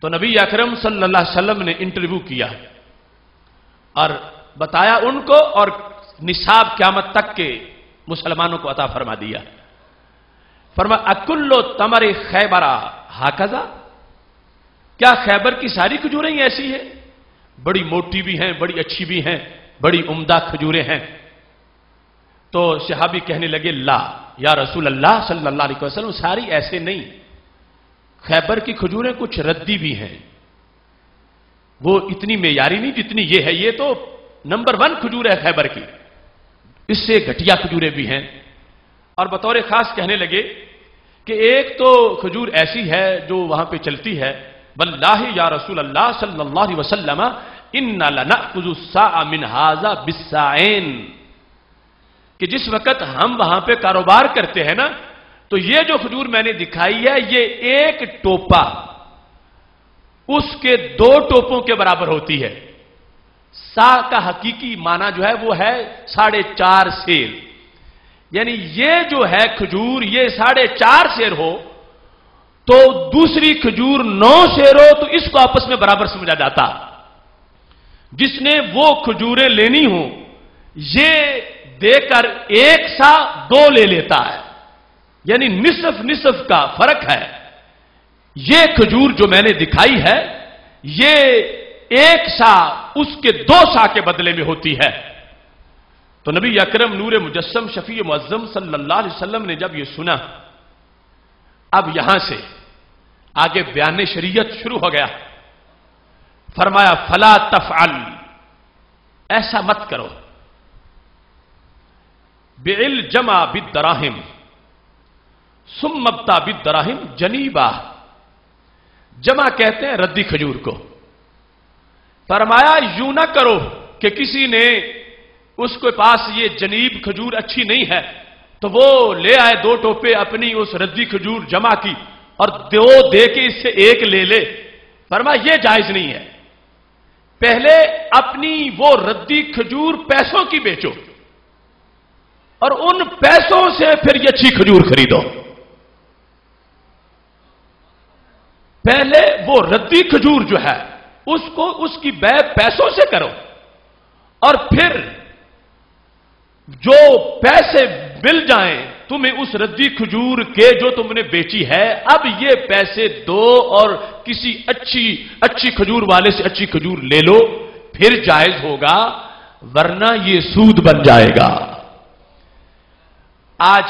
تو نبی اکرم صلی اللہ علیہ وسلم نے انٹرویو کیا اور بتایا ان کو، اور نصاب قیامت تک کے مسلمانوں کو عطا فرما دیا. فرمایا اکلو تمر خیبرا ہاکذا، کیا خیبر کی ساری کھجوریں ایسی ہیں؟ بڑی موٹی بھی ہیں، بڑی اچھی بھی ہیں، بڑی عمدہ کھجوریں ہیں. تو صحابی کہنے لگے لا یا رسول اللہ صلی اللہ علیہ وسلم، ساری ایسے نہیں، خیبر کی کھجوریں کچھ ردی بھی ہیں، وہ اتنی معیاری نہیں جتنی یہ ہے. یہ تو نمبر 1 کھجور ہے خیبر کی، اس سے گھٹیا کھجوریں بھی ہیں. اور بطور خاص کہنے لگے کہ ایک تو کھجور ایسی ہے جو وہاں پہ چلتی ہے، واللہ یا رسول اللہ صلی اللہ علیہ وسلم ان لنأخذ الساع من هذا بالساعین، کہ جس وقت ہم وہاں پہ کاروبار کرتے ہیں نا، تو یہ جو کھجور میں نے دکھائی ہے یہ ایک ٹوپا اس کے 2 ٹوپوں کے برابر ہوتی ہے. سا کا حقیقی معنی جو ہے وہ ہے 4.5 سیر، یعنی یہ جو ہے کھجور یہ 4.5 سیر ہو تو دوسری کھجور 9 سیر ہو تو اس کو آپس میں برابر سمجھا جاتا. جس نے وہ کھجوریں لینی ہوں یہ دے کر 1 سا 2 لے لیتا ہے، یعنی نصف کا فرق ہے. یہ کھجور جو میں نے دکھائی ہے یہ 1 سا اس کے 2 سا کے بدلے میں ہوتی ہے. تو نبی اکرم نور مجسم شفیع معظم صلی اللہ علیہ وسلم نے جب یہ سنا، اب یہاں سے آگے بیان شریعت شروع ہو گیا. فرمایا فلا تفعل ایسا مت کرو. بعل جمع بالدراہم ثم ابتاع بالدراہم جنیبا. جمع کہتے ہیں ردی کھجور کو. فرمایا یوں نہ کرو کہ کسی نے اس کے پاس یہ جنیب کھجور اچھی نہیں ہے تو وہ لے آئے 2 ٹوپے اپنی اس ردی کھجور جمع کی اور 2 دے کے اس سے 1 لے لے. فرمایا یہ جائز نہیں ہے. پہلے اپنی وہ ردی کھجور پیسوں کی بیچو اور ان پیسوں سے پھر یہ اچھی کھجور خریدو. پہلے وہ ردی کھجور جو ہے اس کی بے پیسوں سے کرو اور پھر جو پیسے مل جائیں تمہیں اس ردی کھجور کے جو تم نے بیچی ہے اب یہ پیسے دو اور کسی اچھی کھجور والے سے اچھی کھجور لے لو پھر جائز ہوگا ورنہ یہ سود بن جائے گا. آج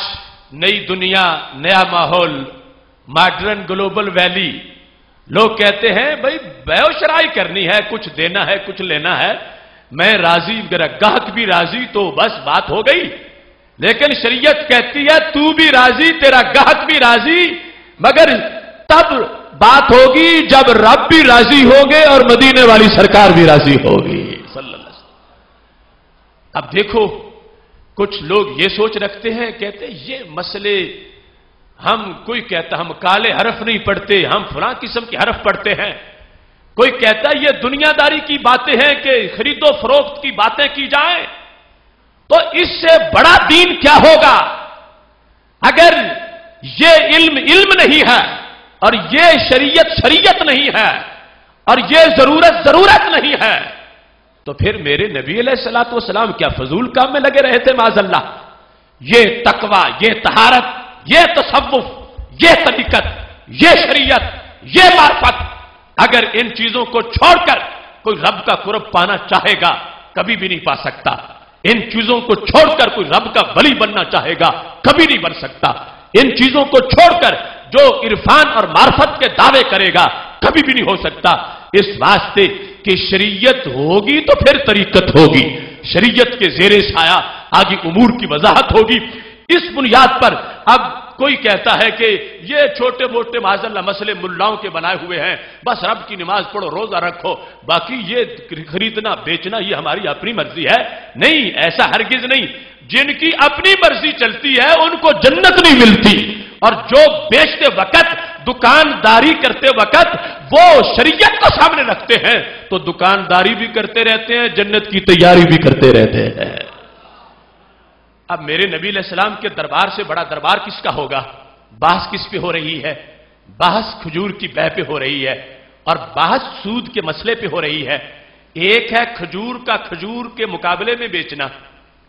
نئی دنیا نیا ماحول ماڈرن گلوبل ویلی لوگ کہتے ہیں بھائی بیع و شرائی کرنی ہے کچھ دینا ہے کچھ لینا ہے میں راضی میرا گاہک بھی راضی تو بس بات ہو گئی. لیکن شریعت کہتی ہے تو بھی راضی تیرا گاہک بھی راضی مگر تب بات ہوگی جب رب بھی راضی ہوگے اور مدینے والی سرکار بھی راضی ہوگی صلی اللہ علیہ وسلم. اب دیکھو کچھ لوگ یہ سوچ رکھتے ہیں کہتے ہیں یہ مسئلے ہم کوئی کہتا ہم کالے حرف نہیں پڑھتے ہم فلاں قسم کے حرف پڑھتے ہیں. کوئی کہتا ہے یہ دنیا داری کی باتیں ہیں کہ خرید و فروخت کی باتیں کی جائیں تو اس سے بڑا دین کیا ہوگا اگر یہ علم نہیں ہے اور یہ شریعت نہیں ہے اور یہ ضرورت نہیں ہے تو پھر میرے نبی علیہ الصلوۃ والسلام کیا فضول کام میں لگے رہے تھے معاذ اللہ. یہ تقوی یہ طہارت یہ تصوف یہ طریقت یہ شریعت یہ معرفت اگر ان چیزوں کو چھوڑ کر کوئی رب کا قرب پانا چاہے گا کبھی بھی نہیں پا سکتا. ان چیزوں کو چھوڑ کر کوئی رب کا ولی بننا چاہے گا کبھی نہیں بن سکتا. ان چیزوں کو چھوڑ کر جو عرفان اور معرفت کے دعوے کرے گا کبھی بھی نہیں ہو سکتا. اس واسطے کہ شریعت ہوگی تو پھر طریقت ہوگی شریعت کے زیر سایہ آگے امور کی وضاحت ہوگی. اس بنیاد پر اب کوئی کہتا ہے کہ یہ چھوٹے موٹے معاذ اللہ مسئلے ملاؤں کے بنائے ہوئے ہیں بس رب کی نماز پڑھو روزہ رکھو باقی یہ خریدنا بیچنا یہ ہماری اپنی مرضی ہے. نہیں ایسا ہرگز نہیں. جن کی اپنی مرضی چلتی ہے ان کو جنت نہیں ملتی اور جو بیچتے وقت دکانداری کرتے وقت وہ شریعت کو سامنے رکھتے ہیں تو دکانداری بھی کرتے رہتے ہیں جنت کی تیاری بھی کرتے رہتے ہیں. اب میرے نبی علیہ السلام کے دربار سے بڑا دربار کس کا ہوگا؟ بحث کس پہ ہو رہی ہے؟ بحث کھجور کی بیع پہ ہو رہی ہے اور بحث سود کے مسئلے پہ ہو رہی ہے. ایک ہے کھجور کا کھجور کے مقابلے میں بیچنا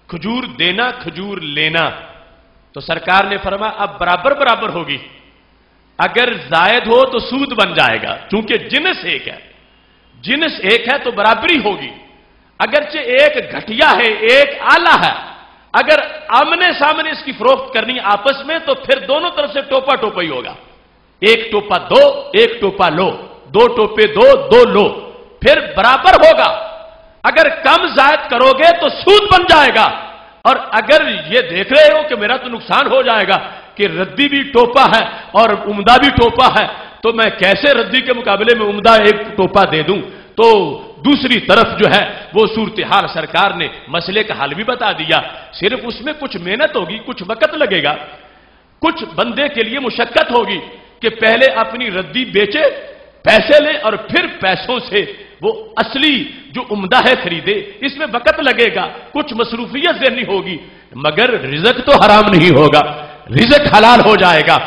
کھجور دینا کھجور لینا تو سرکار نے فرمایا اب برابر ہوگی. اگر زائد ہو تو سود بن جائے گا چونکہ جنس ایک ہے تو برابری ہوگی. اگرچہ ایک گھٹیا ہے ایک اعلیٰ ہے اگر آمنے سامنے اس کی فروخت کرنی آپس میں تو پھر دونوں طرف سے ٹوپا ہی ہوگا. ایک ٹوپا دو ایک ٹوپا لو 2 ٹوپے دو لو پھر برابر ہوگا. اگر کم زائد کرو گے تو سود بن جائے گا اور اگر یہ دیکھ رہے ہو کہ میرا تو نقصان ہو جائے گا کہ ردی بھی ٹوپا ہے اور عمدہ بھی ٹوپا ہے تو میں کیسے ردی کے مقابلے میں عمدہ ایک ٹوپا دے دوں تو دوسری طرف جو ہے وہ صورتحال سرکار نے مسئلے کا حل بھی بتا دیا. صرف اس میں کچھ محنت ہوگی کچھ وقت لگے گا کچھ بندے کے لیے مشقت ہوگی کہ پہلے اپنی ردی بیچے پیسے لے اور پھر پیسوں سے وہ اصلی جو عمدہ ہے خریدے. اس میں وقت لگے گا کچھ مصروفیت ذہنی ہوگی مگر رزق تو حرام نہیں ہوگا رزق حلال ہو جائے گا.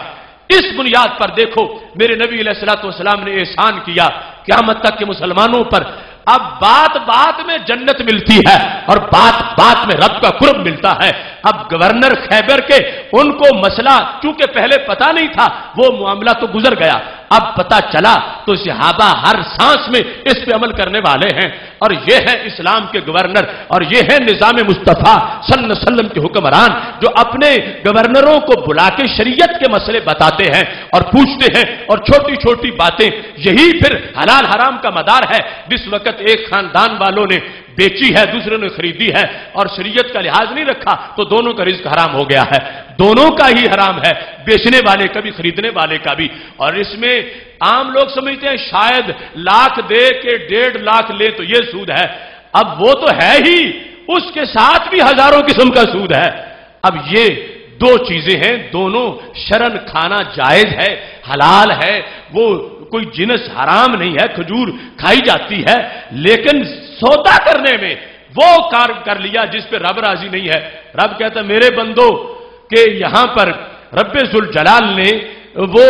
اس بنیاد پر دیکھو میرے نبی علیہ الصلوۃ والسلام نے احسان کیا قیامت تک کے مسلمانوں پر. اب بات میں جنت ملتی ہے اور بات میں رب کا قرب ملتا ہے. اب گورنر خیبر کے ان کو مسئلہ چونکہ پہلے پتا نہیں تھا وہ معاملہ تو گزر گیا اب پتا چلا تو صحابہ ہر سانس میں اس پہ عمل کرنے والے ہیں اور یہ ہے اسلام کے گورنر اور یہ ہے نظام مصطفیٰ صلی اللہ علیہ وسلم کے حکمران جو اپنے گورنروں کو بلا کے شریعت کے مسئلے بتاتے ہیں اور پوچھتے ہیں اور چھوٹی چھوٹی باتیں یہی پھر حلال حرام کا مدار ہے. جس وقت ایک خاندان والوں نے بیچی ہے, دوسرے نے خریدی ہے اور شریعت کا لحاظ نہیں رکھا تو دونوں کا رزق حرام ہو گیا ہے. دونوں کا ہی حرام ہے, بیچنے والے کا بھی خریدنے والے کا بھی. اور اس میں عام لوگ سمجھتے ہیں شاید لاکھ دے کے 1.5 لاکھ لے تو یہ سود ہے. اب وہ تو ہے ہی, اس کے ساتھ بھی ہزاروں قسم کا سود ہے. اب یہ دو چیزیں ہیں, دونوں شرن کھانا جائز ہے, حلال ہے. وہ کوئی جنس حرام نہیں ہے, کھجور کھائی جاتی ہے, لیکن سودا کرنے میں وہ کار کر لیا جس پہ رب راضی نہیں ہے. رب کہتا ہے میرے بندو کہ یہاں پر رب ذوالجلال نے وہ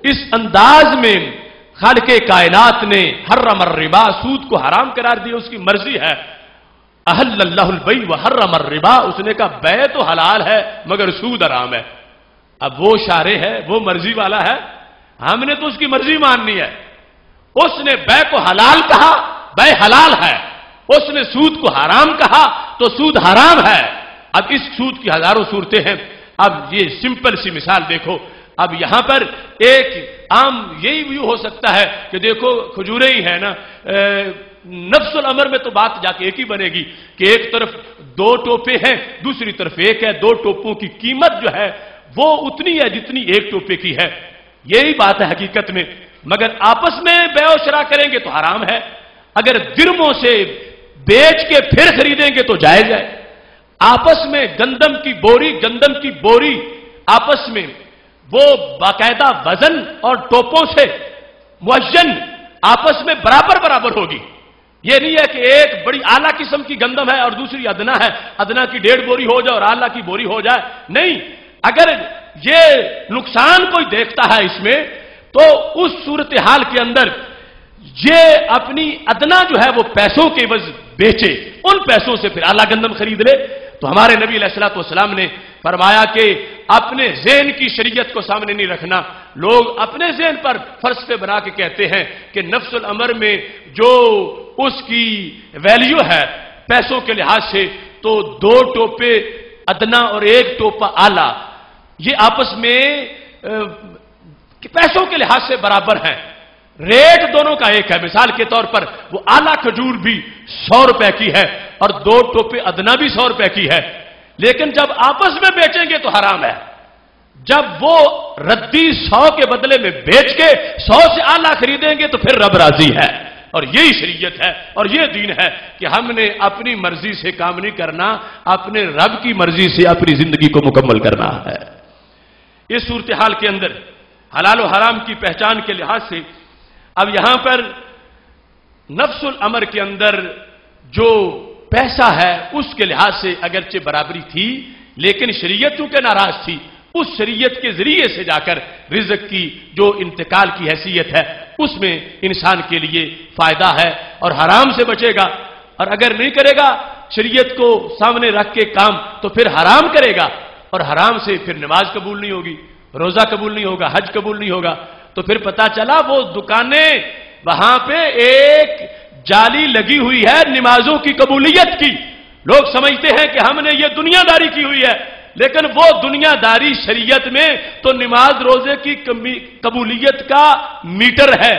اس انداز میں خالق کائنات نے حرم الربا, سود کو حرام قرار دیا, اس کی مرضی ہے. احل اللہ البیع وحرم الربا, اس نے کہا بے تو حلال ہے مگر سود حرام ہے. اب وہ شارع ہے, وہ مرضی والا ہے, ہم نے تو اس کی مرضی ماننی ہے. اس نے بے کو حلال کہا, بے حلال ہے. اس نے سود کو حرام کہا تو سود حرام ہے. اب اس سود کی ہزاروں صورتیں ہیں. اب یہ سمپل سی مثال دیکھو. اب یہاں پر ایک عام یہی ویو ہو سکتا ہے کہ دیکھو کھجوریں ہی ہیں نا, نفس الامر میں تو بات جا کے ایک ہی بنے گی کہ ایک طرف 2 ٹوپے ہیں, دوسری طرف ایک ہے. 2 ٹوپوں کی قیمت جو ہے وہ اتنی ہے جتنی ایک ٹوپے کی ہے. یہی بات ہے حقیقت میں, مگر آپس میں بیع و شراء کریں گے تو حرام ہے. اگر درموں سے بیچ کے پھر خریدیں گے تو جائز ہے. آپس میں گندم کی بوری آپس میں وہ باقاعدہ وزن اور ٹوپوں سے موزن آپس میں برابر ہوگی. یہ نہیں ہے کہ ایک بڑی اعلیٰ قسم کی گندم ہے اور دوسری ادنا ہے, ادنا کی 1.5 بوری ہو جائے اور اعلیٰ کی بوری ہو جائے. نہیں, اگر یہ نقصان کوئی دیکھتا ہے اس میں تو اس صورتحال کے اندر یہ اپنی ادنا جو ہے وہ پیسوں کے عوض بیچے, ان پیسوں سے پھر اعلیٰ گندم خرید لے. تو ہمارے نبی علیہ الصلوۃ والسلام نے فرمایا کہ اپنے ذہن کی شریعت کو سامنے نہیں رکھنا. لوگ اپنے ذہن پر فلسفے بنا کے کہتے ہیں کہ نفس الامر میں جو اس کی ویلیو ہے پیسوں کے لحاظ سے تو 2 ٹوپے ادنا اور 1 ٹوپا اعلیٰ یہ آپس میں پیسوں کے لحاظ سے برابر ہیں. ریٹ دونوں کا ایک ہے. مثال کے طور پر وہ اعلیٰ کھجور بھی 100 روپے کی ہے اور 2 ٹوپے ادنا بھی 100 روپے کی ہے, لیکن جب آپس میں بیچیں گے تو حرام ہے. جب وہ ردی 100 کے بدلے میں بیچ کے 100 سے اعلیٰ خریدیں گے تو پھر رب راضی ہے. اور یہی شریعت ہے اور یہ دین ہے کہ ہم نے اپنی مرضی سے کام نہیں کرنا, اپنے رب کی مرضی سے اپنی زندگی کو مکمل کرنا ہے. اس صورتحال کے اندر حلال و حرام کی پہچان کے لحاظ سے اب یہاں پر نفس الامر کے اندر جو پیسہ ہے اس کے لحاظ سے اگرچہ برابری تھی, لیکن شریعت چونکہ ناراض تھی, اس شریعت کے ذریعے سے جا کر رزق کی جو انتقال کی حیثیت ہے اس میں انسان کے لیے فائدہ ہے اور حرام سے بچے گا. اور اگر نہیں کرے گا شریعت کو سامنے رکھ کے کام تو پھر حرام کرے گا, اور حرام سے پھر نماز قبول نہیں ہوگی, روزہ قبول نہیں ہوگا, حج قبول نہیں ہوگا. تو پھر پتا چلا وہ دکانیں وہاں پہ ایک جالی لگی ہوئی ہے نمازوں کی قبولیت کی. لوگ سمجھتے ہیں کہ ہم نے یہ دنیا داری کی ہوئی ہے, لیکن وہ دنیا داری شریعت میں تو نماز روزے کی قبولیت کا میٹر ہے.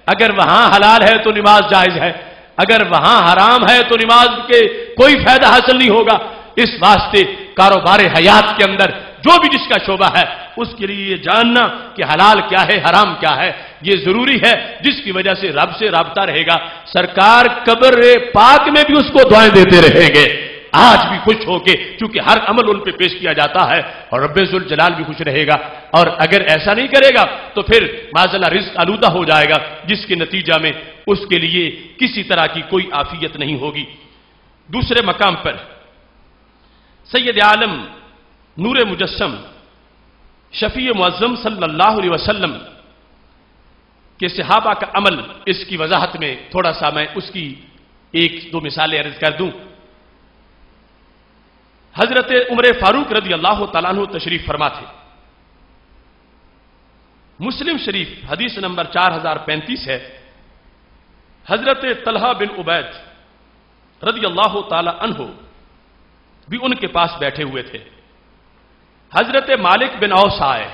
اگر وہاں حلال ہے تو نماز جائز ہے, اگر وہاں حرام ہے تو نماز کے کوئی فائدہ حاصل نہیں ہوگا. اس واسطے کاروبار حیات کے اندر جو بھی جس کا شعبہ ہے اس کے لیے یہ جاننا کہ حلال کیا ہے حرام کیا ہے یہ ضروری ہے, جس کی وجہ سے رب سے رابطہ رہے گا. سرکار قبر پاک میں بھی اس کو دعائیں دیتے رہیں گے, آج بھی خوش ہو کے, چونکہ ہر عمل ان پہ پیش کیا جاتا ہے اور رب ذوالجلال بھی خوش رہے گا. اور اگر ایسا نہیں کرے گا تو پھر معاذاللہ رزق آلودہ ہو جائے گا, جس کے نتیجہ میں اس کے لیے کسی طرح کی کوئی عافیت نہیں ہوگی. دوسرے مقام پر سید عالم نور مجسم شفیع معظم صلی اللہ علیہ وسلم کے صحابہ کا عمل, اس کی وضاحت میں تھوڑا سا میں اس کی 1-2 مثالیں عرض کر دوں. حضرت عمر فاروق رضی اللہ تعالیٰ عنہ تشریف فرما تھے. مسلم شریف حدیث نمبر 4035 ہے. حضرت طلحہ بن عبید رضی اللہ تعالیٰ عنہ بھی ان کے پاس بیٹھے ہوئے تھے. حضرت مالک بن اوس آئے,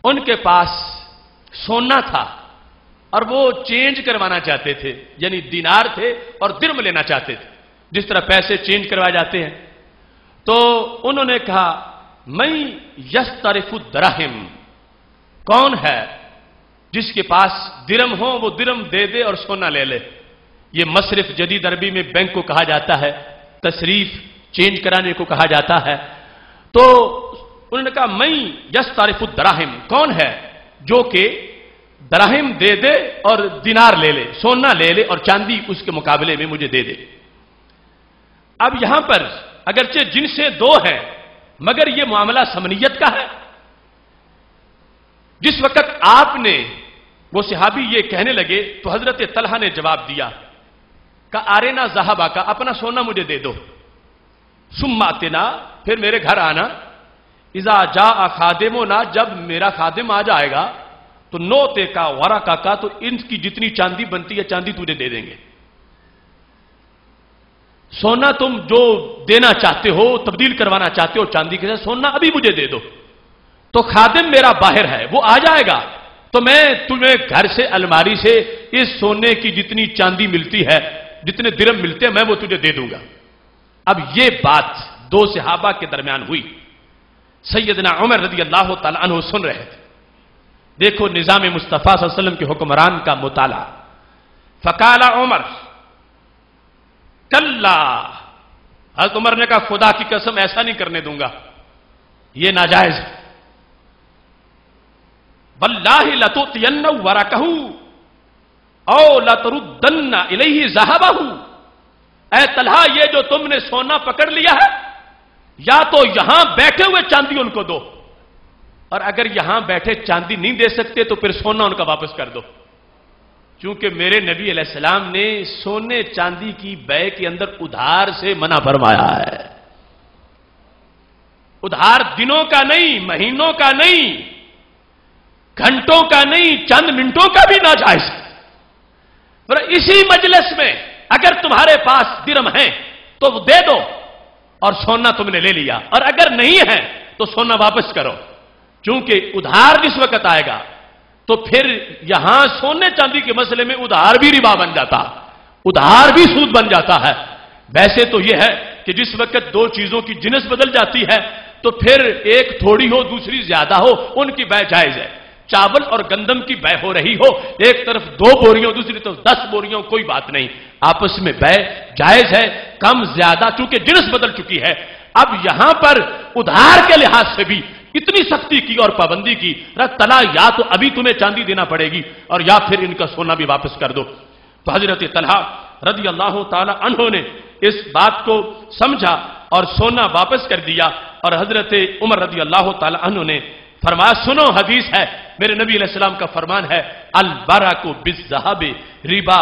ان کے پاس سونا تھا اور وہ چینج کروانا چاہتے تھے، یعنی دینار تھے اور درم لینا چاہتے تھے، جس طرح پیسے چینج کروائے جاتے ہیں۔ تو انہوں نے کہا میں یسترف الدراہم، کون ہے جس کے پاس درم ہو وہ درم دے دے اور سونا لے لے۔ یہ مصرف جدید عربی میں بینک کو کہا جاتا ہے، تصریف چینج کرانے کو کہا جاتا ہے۔ تو انہوں نے کہا میں یسترف الدراہم، کون ہے جو کہ دراہم دے دے اور دینار لے لے، سونا لے لے اور چاندی اس کے مقابلے میں مجھے دے دے۔ اب یہاں پر اگرچہ جن سے دو ہیں مگر یہ معاملہ سمنیت کا ہے۔ جس وقت آپ نے وہ صحابی یہ کہنے لگے تو حضرت طلحہ نے جواب دیا کہ آرینا ذہبا کا، اپنا سونا مجھے دے دو، ثم اتنا، پھر میرے گھر آنا، اذا جاء خادمنا، جب میرا خادم آ جائے گا تو نوتے کا ورقہ کا، تو ان کی جتنی چاندی بنتی ہے چاندی تجھے دے دیں گے۔ سونا تم جو دینا چاہتے ہو، تبدیل کروانا چاہتے ہو چاندی کے ساتھ، سونا ابھی مجھے دے دو۔ تو خادم میرا باہر ہے، وہ آ جائے گا تو میں تمہیں گھر سے الماری سے اس سونے کی جتنی چاندی ملتی ہے، جتنے درم ملتے ہیں، میں وہ تجھے دے دوں گا۔ اب یہ بات دو صحابہ کے درمیان ہوئی، سیدنا عمر رضی اللہ تعالی عنہ سن رہے تھے۔ دیکھو نظام مصطفیٰ صلی اللہ علیہ وسلم کے حکمران کا مطالعہ۔ فقال عمر کلا، حضرت عمر نے کہا خدا کی قسم ایسا نہیں کرنے دوں گا، یہ ناجائز ہے۔ واللہ لتؤتین ورقہ او لتردن الیہ ذہبہ، اے طلحہ یہ جو تم نے سونا پکڑ لیا ہے، یا تو یہاں بیٹھے ہوئے چاندی ان کو دو، اور اگر یہاں بیٹھے چاندی نہیں دے سکتے تو پھر سونا ان کا واپس کر دو، چونکہ میرے نبی علیہ السلام نے سونے چاندی کی بے کے اندر ادھار سے منع فرمایا ہے۔ ادھار دنوں کا نہیں، مہینوں کا نہیں، گھنٹوں کا نہیں، چند منٹوں کا بھی ناجائز ہے۔ اسی مجلس میں اگر تمہارے پاس درم ہیں تو وہ دے دو اور سونا تم نے لے لیا، اور اگر نہیں ہے تو سونا واپس کرو، چونکہ ادھار جس وقت آئے گا تو پھر یہاں سونے چاندی کے مسئلے میں ادھار بھی ربا بن جاتا، ادھار بھی سود بن جاتا ہے۔ ویسے تو یہ ہے کہ جس وقت دو چیزوں کی جنس بدل جاتی ہے تو پھر ایک تھوڑی ہو دوسری زیادہ ہو، ان کی بے جائز ہے۔ چاول اور گندم کی بے ہو رہی ہو، ایک طرف 2 بوریوں دوسری طرف 10 بوریوں، کوئی بات نہیں، آپس میں بے جائز ہے، کم زیادہ چونکہ جنس بدل چکی ہے۔ اب یہاں پر ادھار کے لحاظ سے بھی اتنی سختی کی اور پابندی کی، طلا یا تو ابھی تمہیں چاندی دینا پڑے گی اور یا پھر ان کا سونا بھی واپس کر دو۔ تو حضرت طلحہ رضی اللہ تعالی عنہ نے اس بات کو سمجھا اور سونا واپس کر دیا، اور حضرت عمر رضی اللہ تعالی عنہ نے فرمایا سنو، حدیث ہے، میرے نبی علیہ السلام کا فرمان ہے البرکۃ بالذہب ربا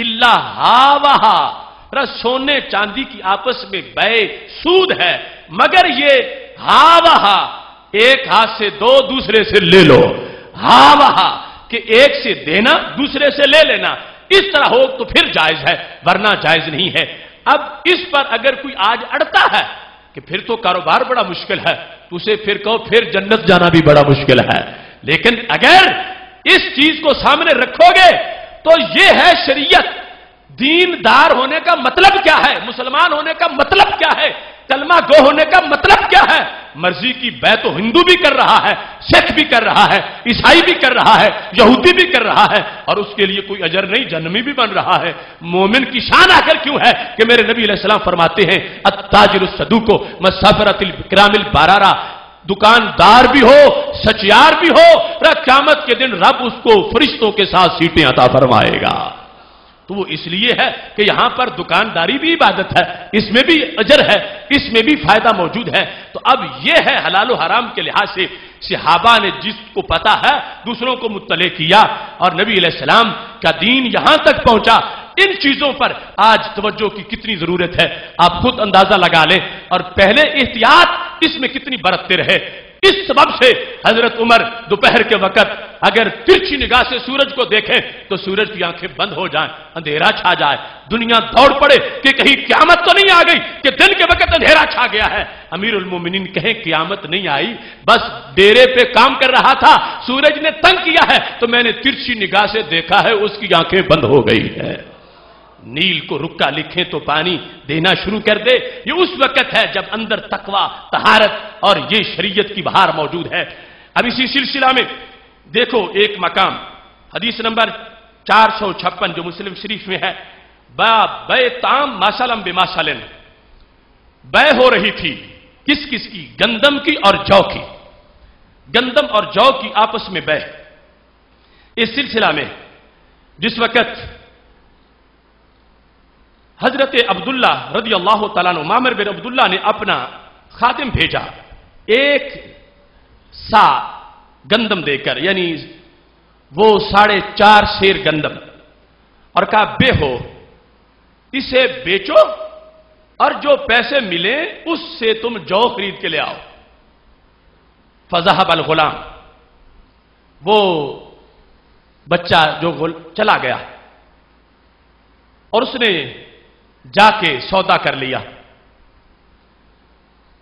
الا ہاوہا، سونے چاندی کی آپس میں بے سود ہے مگر یہ ہاوہا، ایک ہاتھ سے دو دوسرے سے لے لو، ہاوہا کہ ایک سے دینا دوسرے سے لے لینا، اس طرح ہو تو پھر جائز ہے، ورنہ جائز نہیں ہے۔ اب اس پر اگر کوئی آج اڑتا ہے کہ پھر تو کاروبار بڑا مشکل ہے، تو اسے پھر کہو پھر جنت جانا بھی بڑا مشکل ہے، لیکن اگر اس چیز کو سامنے رکھو گے تو یہ ہے شریعت۔ دیندار ہونے کا مطلب کیا ہے؟ مسلمان ہونے کا مطلب کیا ہے؟ کلمہ گو ہونے کا مطلب کیا ہے؟ مرضی کی بے تو ہندو بھی کر رہا ہے، سکھ بھی کر رہا ہے، عیسائی بھی کر رہا ہے، یہودی بھی کر رہا ہے، اور اس کے لیے کوئی اجر نہیں، جہنمی بھی بن رہا ہے۔ مومن کی شان آخر کیوں ہے کہ میرے نبی علیہ السلام فرماتے ہیں التاجر الصدوق مسافرۃ الکرام البررہ، دکاندار بھی ہو سچیار بھی ہو، قیامت کے دن رب اس کو فرشتوں کے ساتھ سیٹیں عطا فرمائے گا۔ تو وہ اس لیے ہے کہ یہاں پر دکانداری بھی عبادت ہے، اس میں بھی اجر ہے، اس میں بھی فائدہ موجود ہے۔ تو اب یہ ہے حلال و حرام کے لحاظ سے صحابہ نے جس کو پتا ہے دوسروں کو مطلع کیا، اور نبی علیہ السلام کا دین یہاں تک پہنچا۔ ان چیزوں پر آج توجہ کی کتنی ضرورت ہے آپ خود اندازہ لگا لیں، اور پہلے احتیاط اس میں کتنی برتتے رہے۔ اس سبب سے حضرت عمر دوپہر کے وقت اگر ترچھی نگاہ سے سورج کو دیکھیں تو سورج کی آنکھیں بند ہو جائیں، اندھیرا چھا جائے، دنیا دوڑ پڑے کہ کہیں قیامت تو نہیں آ گئی کہ دن کے وقت اندھیرا چھا گیا ہے۔ امیر المومنین کہیں قیامت نہیں آئی، بس ڈیرے پہ کام کر رہا تھا، سورج نے تنگ کیا ہے تو میں نے ترچھی نگاہ سے دیکھا ہے، اس کی آنکھیں بند ہو گئی ہے۔ نیل کو رکا لکھیں تو پانی دینا شروع کر دے، یہ اس وقت ہے جب اندر تقوی، طہارت اور یہ شریعت کی بہار موجود ہے۔ اب اسی سلسلہ میں دیکھو ایک مقام حدیث نمبر 456 جو مسلم شریف میں ہے، باب بے تام ماسلم بماسلن، بے ہو رہی تھی کس کس کی؟ گندم کی اور جو کی، گندم اور جو کی آپس میں بے۔ اس سلسلہ میں جس وقت حضرت عبداللہ رضی اللہ تعالیٰ عنہ، معمر بن عبداللہ نے اپنا خادم بھیجا ایک سا گندم دے کر، یعنی وہ 4.5 سیر گندم، اور کہا بے ہو، اسے بیچو اور جو پیسے ملے اس سے تم جو خرید کے لے آؤ۔ فذهب الغلام، وہ بچہ جو چلا گیا اور اس نے جا کے سودا کر لیا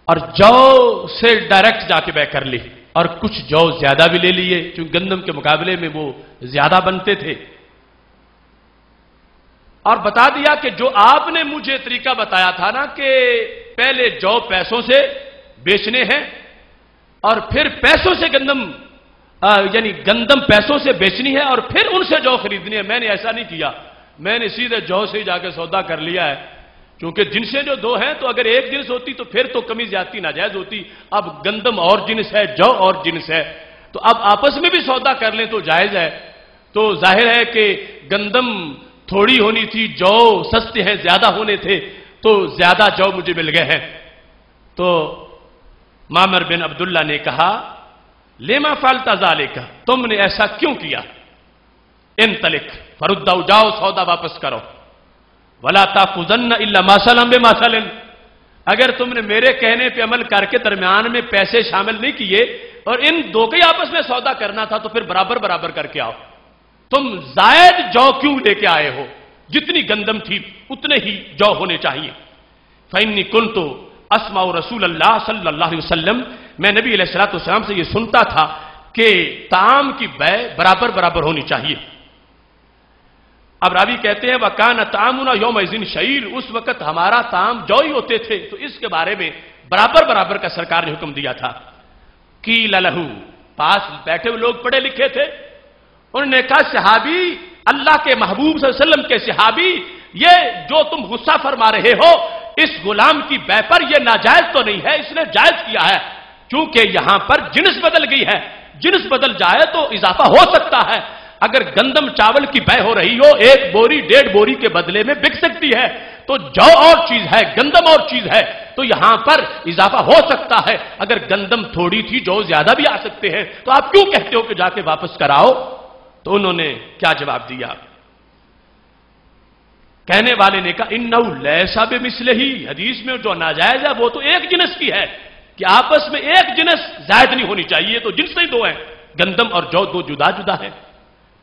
اور جو سے ڈائریکٹ جا کے بے کر لی، اور کچھ جو زیادہ بھی لے لیے چونکہ گندم کے مقابلے میں وہ زیادہ بنتے تھے، اور بتا دیا کہ جو آپ نے مجھے طریقہ بتایا تھا نا کہ پہلے جو پیسوں سے بیچنے ہیں اور پھر پیسوں سے گندم یعنی گندم پیسوں سے بیچنی ہے اور پھر ان سے جو خریدنی ہے، میں نے ایسا نہیں کیا، میں نے سیدھے جو سے جا کے سودا کر لیا ہے، کیونکہ جنسیں جو دو ہیں تو اگر ایک جنس ہوتی تو پھر تو کمی زیادتی ناجائز ہوتی، اب گندم اور جنس ہے، جو اور جنس ہے، تو اب آپس میں بھی سودا کر لیں تو جائز ہے۔ تو ظاہر ہے کہ گندم تھوڑی ہونی تھی، جو سستے ہیں، زیادہ ہونے تھے، تو زیادہ جو مجھے مل گئے ہیں۔ تو معمر بن عبداللہ نے کہا لما فعلت ذالک، تم نے ایسا کیوں کیا؟ انطلق فردوا، جاؤ سودا واپس کرو، ولا تاخذن الا ما سلم بمثل، اگر تم نے میرے کہنے پہ عمل کر کے درمیان میں پیسے شامل نہیں کیے اور ان دو کے آپس میں سودا کرنا تھا تو پھر برابر برابر کر کے آؤ، تم زائد جو کیوں لے کے آئے ہو؟ جتنی گندم تھی اتنے ہی جو ہونے چاہیے۔ فإني كنت اسمع رسول اللہ صلی اللہ علیہ وسلم، میں نبی علیہ الصلوۃ والسلام سے یہ سنتا تھا کہ طعام کی بے برابر برابر ہونی چاہیے۔ اب راوی کہتے ہیں وَكَانَ طَعَامُنَا يَوْمَئِذٍ شَعِيرٌ، اس وقت ہمارا طعام جو ہی ہوتے تھے، تو اس کے بارے میں برابر برابر کا سرکار نے حکم دیا تھا۔ قِيلَ لَهُ، پاس بیٹھے ہوئے لوگ پڑھے لکھے تھے، انہوں نے کہا صحابی، اللہ کے محبوب صلی اللہ علیہ وسلم کے صحابی، یہ جو تم غصہ فرما رہے ہو اس غلام کی بے پر، یہ ناجائز تو نہیں ہے، اس نے جائز کیا ہے، چونکہ یہاں پر جنس بدل گئی ہے، جنس بدل جائے تو اضافہ ہو سکتا ہے، اگر گندم چاول کی بے ہو رہی ہو 1 بوری 1.5 بوری کے بدلے میں بک سکتی ہے، تو جو اور چیز ہے، گندم اور چیز ہے، تو یہاں پر اضافہ ہو سکتا ہے، اگر گندم تھوڑی تھی جو زیادہ بھی آ سکتے ہیں، تو آپ کیوں کہتے ہو کہ جا کے واپس کراؤ؟ تو انہوں نے کیا جواب دیا؟ کہنے والے نے کہا انہو لیسا بمثلہ، حدیث میں جو ناجائز ہے وہ تو ایک جنس کی ہے کہ آپس میں ایک جنس زائد نہیں ہونی چاہیے، تو جنس ہی دو ہیں، گندم اور جو دو جدا جدا ہیں۔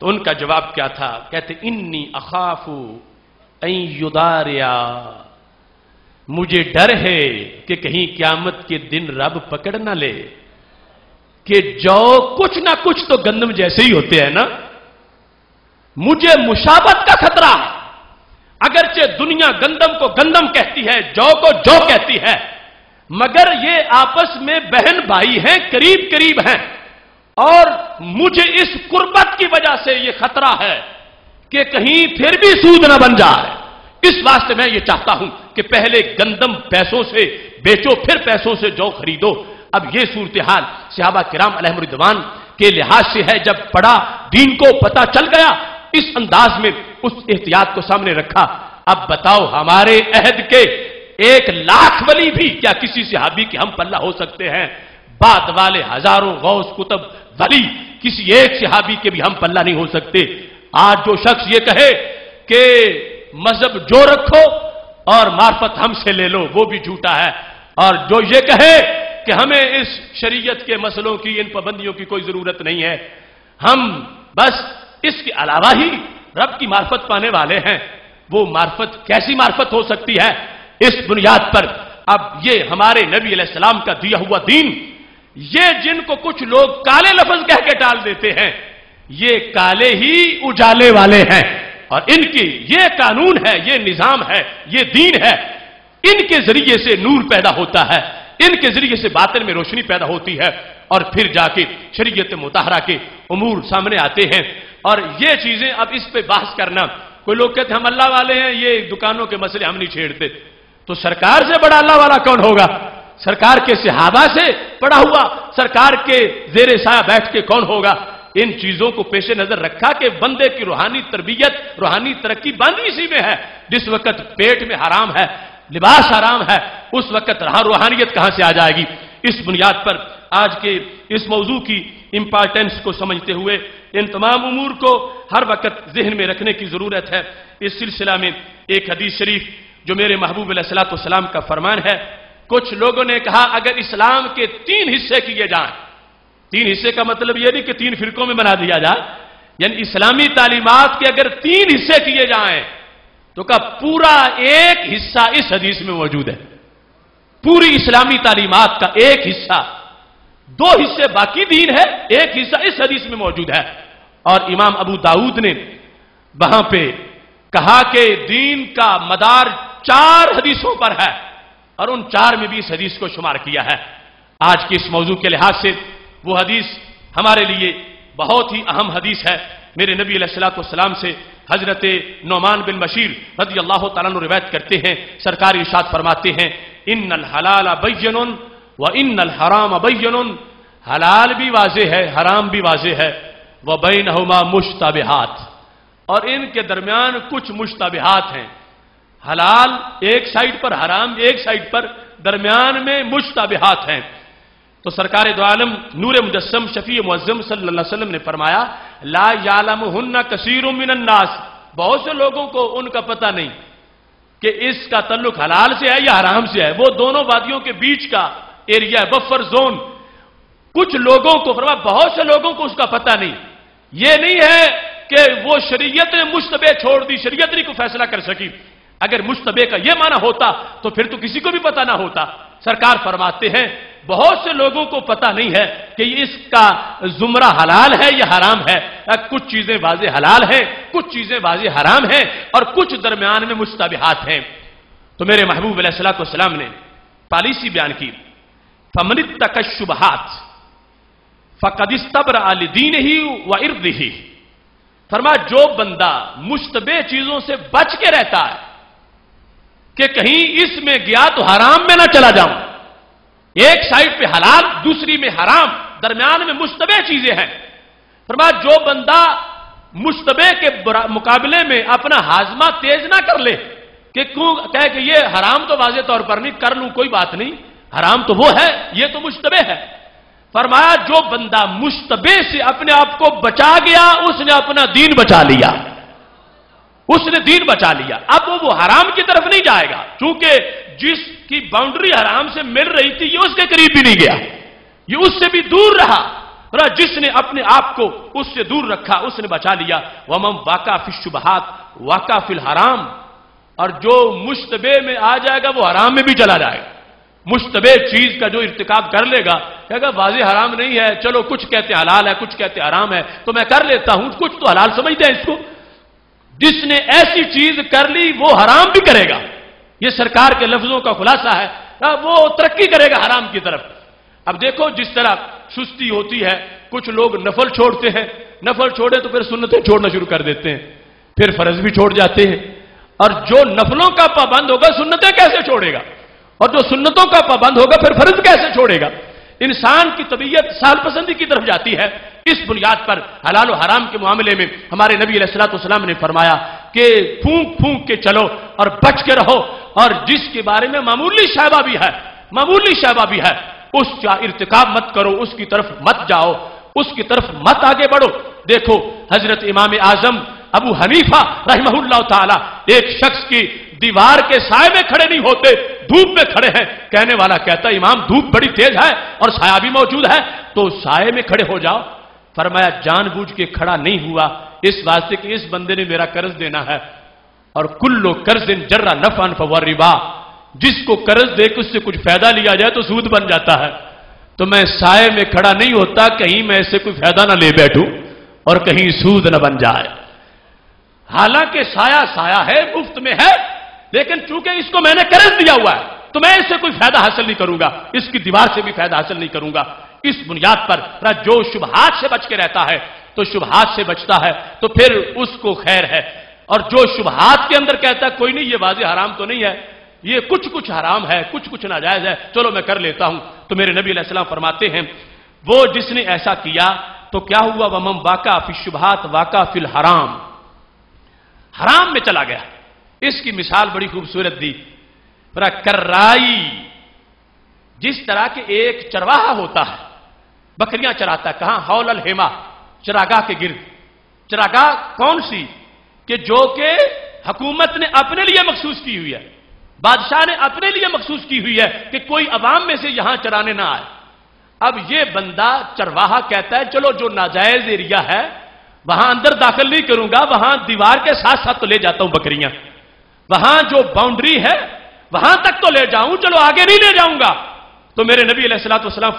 تو ان کا جواب کیا تھا؟ کہتے انی اخاف ان یداریا، مجھے ڈر ہے کہ کہیں قیامت کے دن رب پکڑ نہ لے کہ جو کچھ نہ کچھ تو گندم جیسے ہی ہوتے ہیں نا، مجھے مشابہت کا خطرہ ہے، اگرچہ دنیا گندم کو گندم کہتی ہے، جو کو جو کہتی ہے، مگر یہ آپس میں بہن بھائی ہیں، قریب قریب ہیں، اور مجھے اس قربت کی وجہ سے یہ خطرہ ہے کہ کہیں پھر بھی سود نہ بن جائے، اس واسطے میں یہ چاہتا ہوں کہ پہلے گندم پیسوں سے بیچو پھر پیسوں سے جو خریدو۔ اب یہ صورتحال صحابہ کرام علیہم رضوان کے لحاظ سے ہے، جب پڑا دین کو پتہ چل گیا، اس انداز میں اس احتیاط کو سامنے رکھا۔ اب بتاؤ ہمارے عہد کے 1,00,000 ولی بھی کیا کسی صحابی کے ہم پلہ ہو سکتے ہیں؟ بعد والے ہزاروں غوث کتب ولی کسی ایک صحابی کے بھی ہم پلہ نہیں ہو سکتے۔ آج جو شخص یہ کہے کہ مذہب جو رکھو اور معرفت ہم سے لے لو، وہ بھی جھوٹا ہے، اور جو یہ کہے کہ ہمیں اس شریعت کے مسئلوں کی، ان پابندیوں کی کوئی ضرورت نہیں ہے، ہم بس اس کے علاوہ ہی رب کی معرفت پانے والے ہیں. وہ معرفت کیسی معرفت ہو سکتی ہے؟ اس بنیاد پر اب یہ ہمارے نبی علیہ السلام کا دیا ہوا دین، یہ جن کو کچھ لوگ کالے لفظ کہہ کے ٹال دیتے ہیں، یہ کالے ہی اجالے والے ہیں، اور ان کی یہ قانون ہے، یہ نظام ہے، یہ دین ہے. ان کے ذریعے سے نور پیدا ہوتا ہے، ان کے ذریعے سے باطن میں روشنی پیدا ہوتی ہے، اور پھر جا کے شریعت مطہرہ کے امور سامنے آتے ہیں. اور یہ چیزیں اب اس پہ بحث کرنا، کوئی لوگ کہتے ہیں ہم اللہ والے ہیں، یہ دکانوں کے مسئلے ہم نہیں چھیڑتے. تو سرکار سے بڑا اللہ والا کون ہوگا؟ سرکار کے صحابہ سے پڑا ہوا سرکار کے زیر سایہ بیٹھ کے کون ہوگا؟ ان چیزوں کو پیش نظر رکھا کہ بندے کی روحانی تربیت، روحانی ترقی بند اسی میں ہے. جس وقت پیٹ میں حرام ہے، لباس حرام ہے، اس وقت روحانیت کہاں سے آ جائے گی؟ اس بنیاد پر آج کے اس موضوع کی امپارٹنس کو سمجھتے ہوئے ان تمام امور کو ہر وقت ذہن میں رکھنے کی ضرورت ہے. اس سلسلہ میں ایک حدیث شریف جو میرے محبوب علیہ الصلوۃ والسلام کا فرمان ہے، کچھ لوگوں نے کہا اگر اسلام کے 3 حصے کیے جائیں، 3 حصے کا مطلب یہ نہیں کہ 3 فرقوں میں بنا دیا جائے، یعنی اسلامی تعلیمات کے اگر 3 حصے کیے جائیں تو کا پورا ایک حصہ اس حدیث میں موجود ہے. پوری اسلامی تعلیمات کا ایک حصہ، 2 حصے باقی دین ہے، ایک حصہ اس حدیث میں موجود ہے. اور امام ابو داؤد نے وہاں پہ کہا کہ دین کا مدار 4 حدیثوں پر ہے، اور ان 4 میں بھی اس حدیث کو شمار کیا ہے. آج کے اس موضوع کے لحاظ سے وہ حدیث ہمارے لیے بہت ہی اہم حدیث ہے. میرے نبی علیہ الصلوۃ والسلام سے حضرت نعمان بن بشیر رضی اللہ تعالیٰ عنہ روایت کرتے ہیں، سرکار ارشاد فرماتے ہیں ان الحلال بین و ان الحرام بین، حلال بھی واضح ہے، حرام بھی واضح ہے، وبینہما مشتبہات، اور ان کے درمیان کچھ مشتبہات ہیں. حلال ایک سائڈ پر، حرام ایک سائڈ پر، درمیان میں مشتبہات ہیں. تو سرکار دو عالم نور مجسم شفیع معظم صلی اللہ علیہ وسلم نے فرمایا لا یعلمہن کثیر من الناس، بہت سے لوگوں کو ان کا پتہ نہیں کہ اس کا تعلق حلال سے ہے یا حرام سے ہے. وہ دونوں وادیوں کے بیچ کا ایریا ہے، بفر زون. کچھ لوگوں کو فرمایا بہت سے لوگوں کو اس کا پتہ نہیں. یہ نہیں ہے کہ وہ شریعت نے مشتبہ چھوڑ دی، شریعت نہیں کو فیصلہ کر سکی. اگر مشتبہ کا یہ معنی ہوتا تو پھر تو کسی کو بھی پتہ نہ ہوتا. سرکار فرماتے ہیں بہت سے لوگوں کو پتہ نہیں ہے کہ اس کا زمرہ حلال ہے یا حرام ہے. کچھ چیزیں واضح حلال ہیں، کچھ چیزیں واضح حرام ہیں، اور کچھ درمیان میں مشتبہات ہیں. تو میرے محبوب علیہ الصلوۃ والسلام نے پالیسی بیان کی فمن اتقى الشبہات فقد استبرأ لدینہ وعرضہ. فرمایا جو بندہ مشتبہ چیزوں سے بچ کے رہتا ہے کہ کہیں اس میں گیا تو حرام میں نہ چلا جاؤں، ایک سائڈ پہ حلال دوسری میں حرام، درمیان میں مشتبہ چیزیں ہیں. فرمایا جو بندہ مشتبہ کے مقابلے میں اپنا ہاضمہ تیز نہ کر لے کہ کہے کہ یہ حرام تو واضح طور پر نہیں، کر لوں کوئی بات نہیں، حرام تو وہ ہے، یہ تو مشتبہ ہے. فرمایا جو بندہ مشتبہ سے اپنے آپ کو بچا گیا اس نے اپنا دین بچا لیا، اس نے دین بچا لیا. اب وہ حرام کی طرف نہیں جائے گا، چونکہ جس کی باؤنڈری حرام سے مل رہی تھی یہ اس کے قریب بھی نہیں گیا، یہ اس سے بھی دور رہا. جس نے اپنے آپ کو اس سے دور رکھا اس نے بچا لیا. وَمَنْ وَقَعَ فِي الشُّبْهَاتِ وَقَعَ فِي الْحَرَامِ، اور جو مشتبہ میں آ جائے گا وہ حرام میں بھی چلا جائے گا. مشتبہ چیز کا جو ارتکاب کر لے گا، کہے گا واضح حرام نہیں ہے، چلو کچھ کہتے حلال ہے کچھ کہتے حرام ہے تو میں کر لیتا ہوں، کچھ تو حلال سمجھتے ہیں اس کو. جس نے ایسی چیز کر لی وہ حرام بھی کرے گا. یہ سرکار کے لفظوں کا خلاصہ ہے، وہ ترقی کرے گا حرام کی طرف. اب دیکھو جس طرح سستی ہوتی ہے، کچھ لوگ نفل چھوڑتے ہیں، نفل چھوڑے تو پھر سنتیں چھوڑنا شروع کر دیتے ہیں، پھر فرض بھی چھوڑ جاتے ہیں. اور جو نفلوں کا پابند ہوگا سنتیں کیسے چھوڑے گا، اور جو سنتوں کا پابند ہوگا پھر فرض کیسے چھوڑے گا. انسان کی طبیعت سال پسندی کی طرف جاتی ہے. اس بنیاد پر حلال و حرام کے معاملے میں ہمارے نبی علیہ الصلوۃ والسلام نے فرمایا کہ پھونک پھونک کے چلو اور بچ کے رہو، اور جس کے بارے میں معمولی شائبہ بھی ہے، معمولی شائبہ بھی ہے، اس کا ارتکاب مت کرو، اس کی طرف مت جاؤ، اس کی طرف مت آگے بڑھو. دیکھو حضرت امام اعظم ابو حنیفہ رحمہ اللہ تعالی ایک شخص کی دیوار کے سائے میں کھڑے نہیں ہوتے، دھوپ میں کھڑے ہیں. کہنے والا کہتا امام دھوپ بڑی تیز ہے اور سایہ بھی موجود ہے تو سائے میں کھڑے ہو جاؤ. فرمایا جان بوجھ کے کھڑا نہیں ہوا اس واسطے کہ اس بندے نے میرا قرض دینا ہے، اور کلو قرض جرا نفعا فہو ربا، جس کو قرض دے کے اس سے کچھ فائدہ لیا جائے تو سود بن جاتا ہے، تو میں سائے میں کھڑا نہیں ہوتا کہیں میں اس سے کوئی فائدہ نہ لے بیٹھوں اور کہیں سود نہ بن جائے۔ حالانکہ سایہ سایہ ہے، مفت میں ہے، لیکن چونکہ اس کو میں نے قرض دیا ہوا ہے تو میں اس سے کوئی فائدہ حاصل نہیں کروں گا، اس کی دیوار سے بھی فائدہ حاصل نہیں کروں گا۔ اس بنیاد پر جو شبہات سے بچ کے رہتا ہے تو شبہات سے بچتا ہے تو پھر اس کو خیر ہے، اور جو شبہات کے اندر کہتا ہے کوئی نہیں یہ واضح حرام تو نہیں ہے، یہ کچھ کچھ حرام ہے، کچھ کچھ ناجائز ہے، چلو میں کر لیتا ہوں، تو میرے نبی علیہ السلام فرماتے ہیں وہ جس نے ایسا کیا تو کیا ہوا، وَمَنْ وَاقَعَ فِي الشُّبْهَاتِ وَاقَعَ فِي الْحَرَامِ، حرام میں چلا گیا۔ اس کی مثال بڑی خوبصورت دی، کرائی، جس طرح کہ ایک چرواہا ہوتا ہے بکریاں چراتا ہے، کہاں، حول الحما، چراگاہ کے گرد۔ چراگاہ کون سی کہ جو کہ حکومت نے اپنے لیے مخصوص کی ہوئی ہے، بادشاہ نے اپنے لیے مخصوص کی ہوئی ہے کہ کوئی عوام میں سے یہاں چرانے نہ آئے۔ اب یہ بندہ چرواہا کہتا ہے چلو جو ناجائز ایریا ہے وہاں اندر داخل نہیں کروں گا، وہاں دیوار کے ساتھ ساتھ تو لے جاتا ہوں بکریاں، وہاں جو باؤنڈری ہے وہاں تک تو لے جاؤں، چلو آگے نہیں لے جاؤں گا۔ تو میرے نبی علیہ الصلوۃ والسلام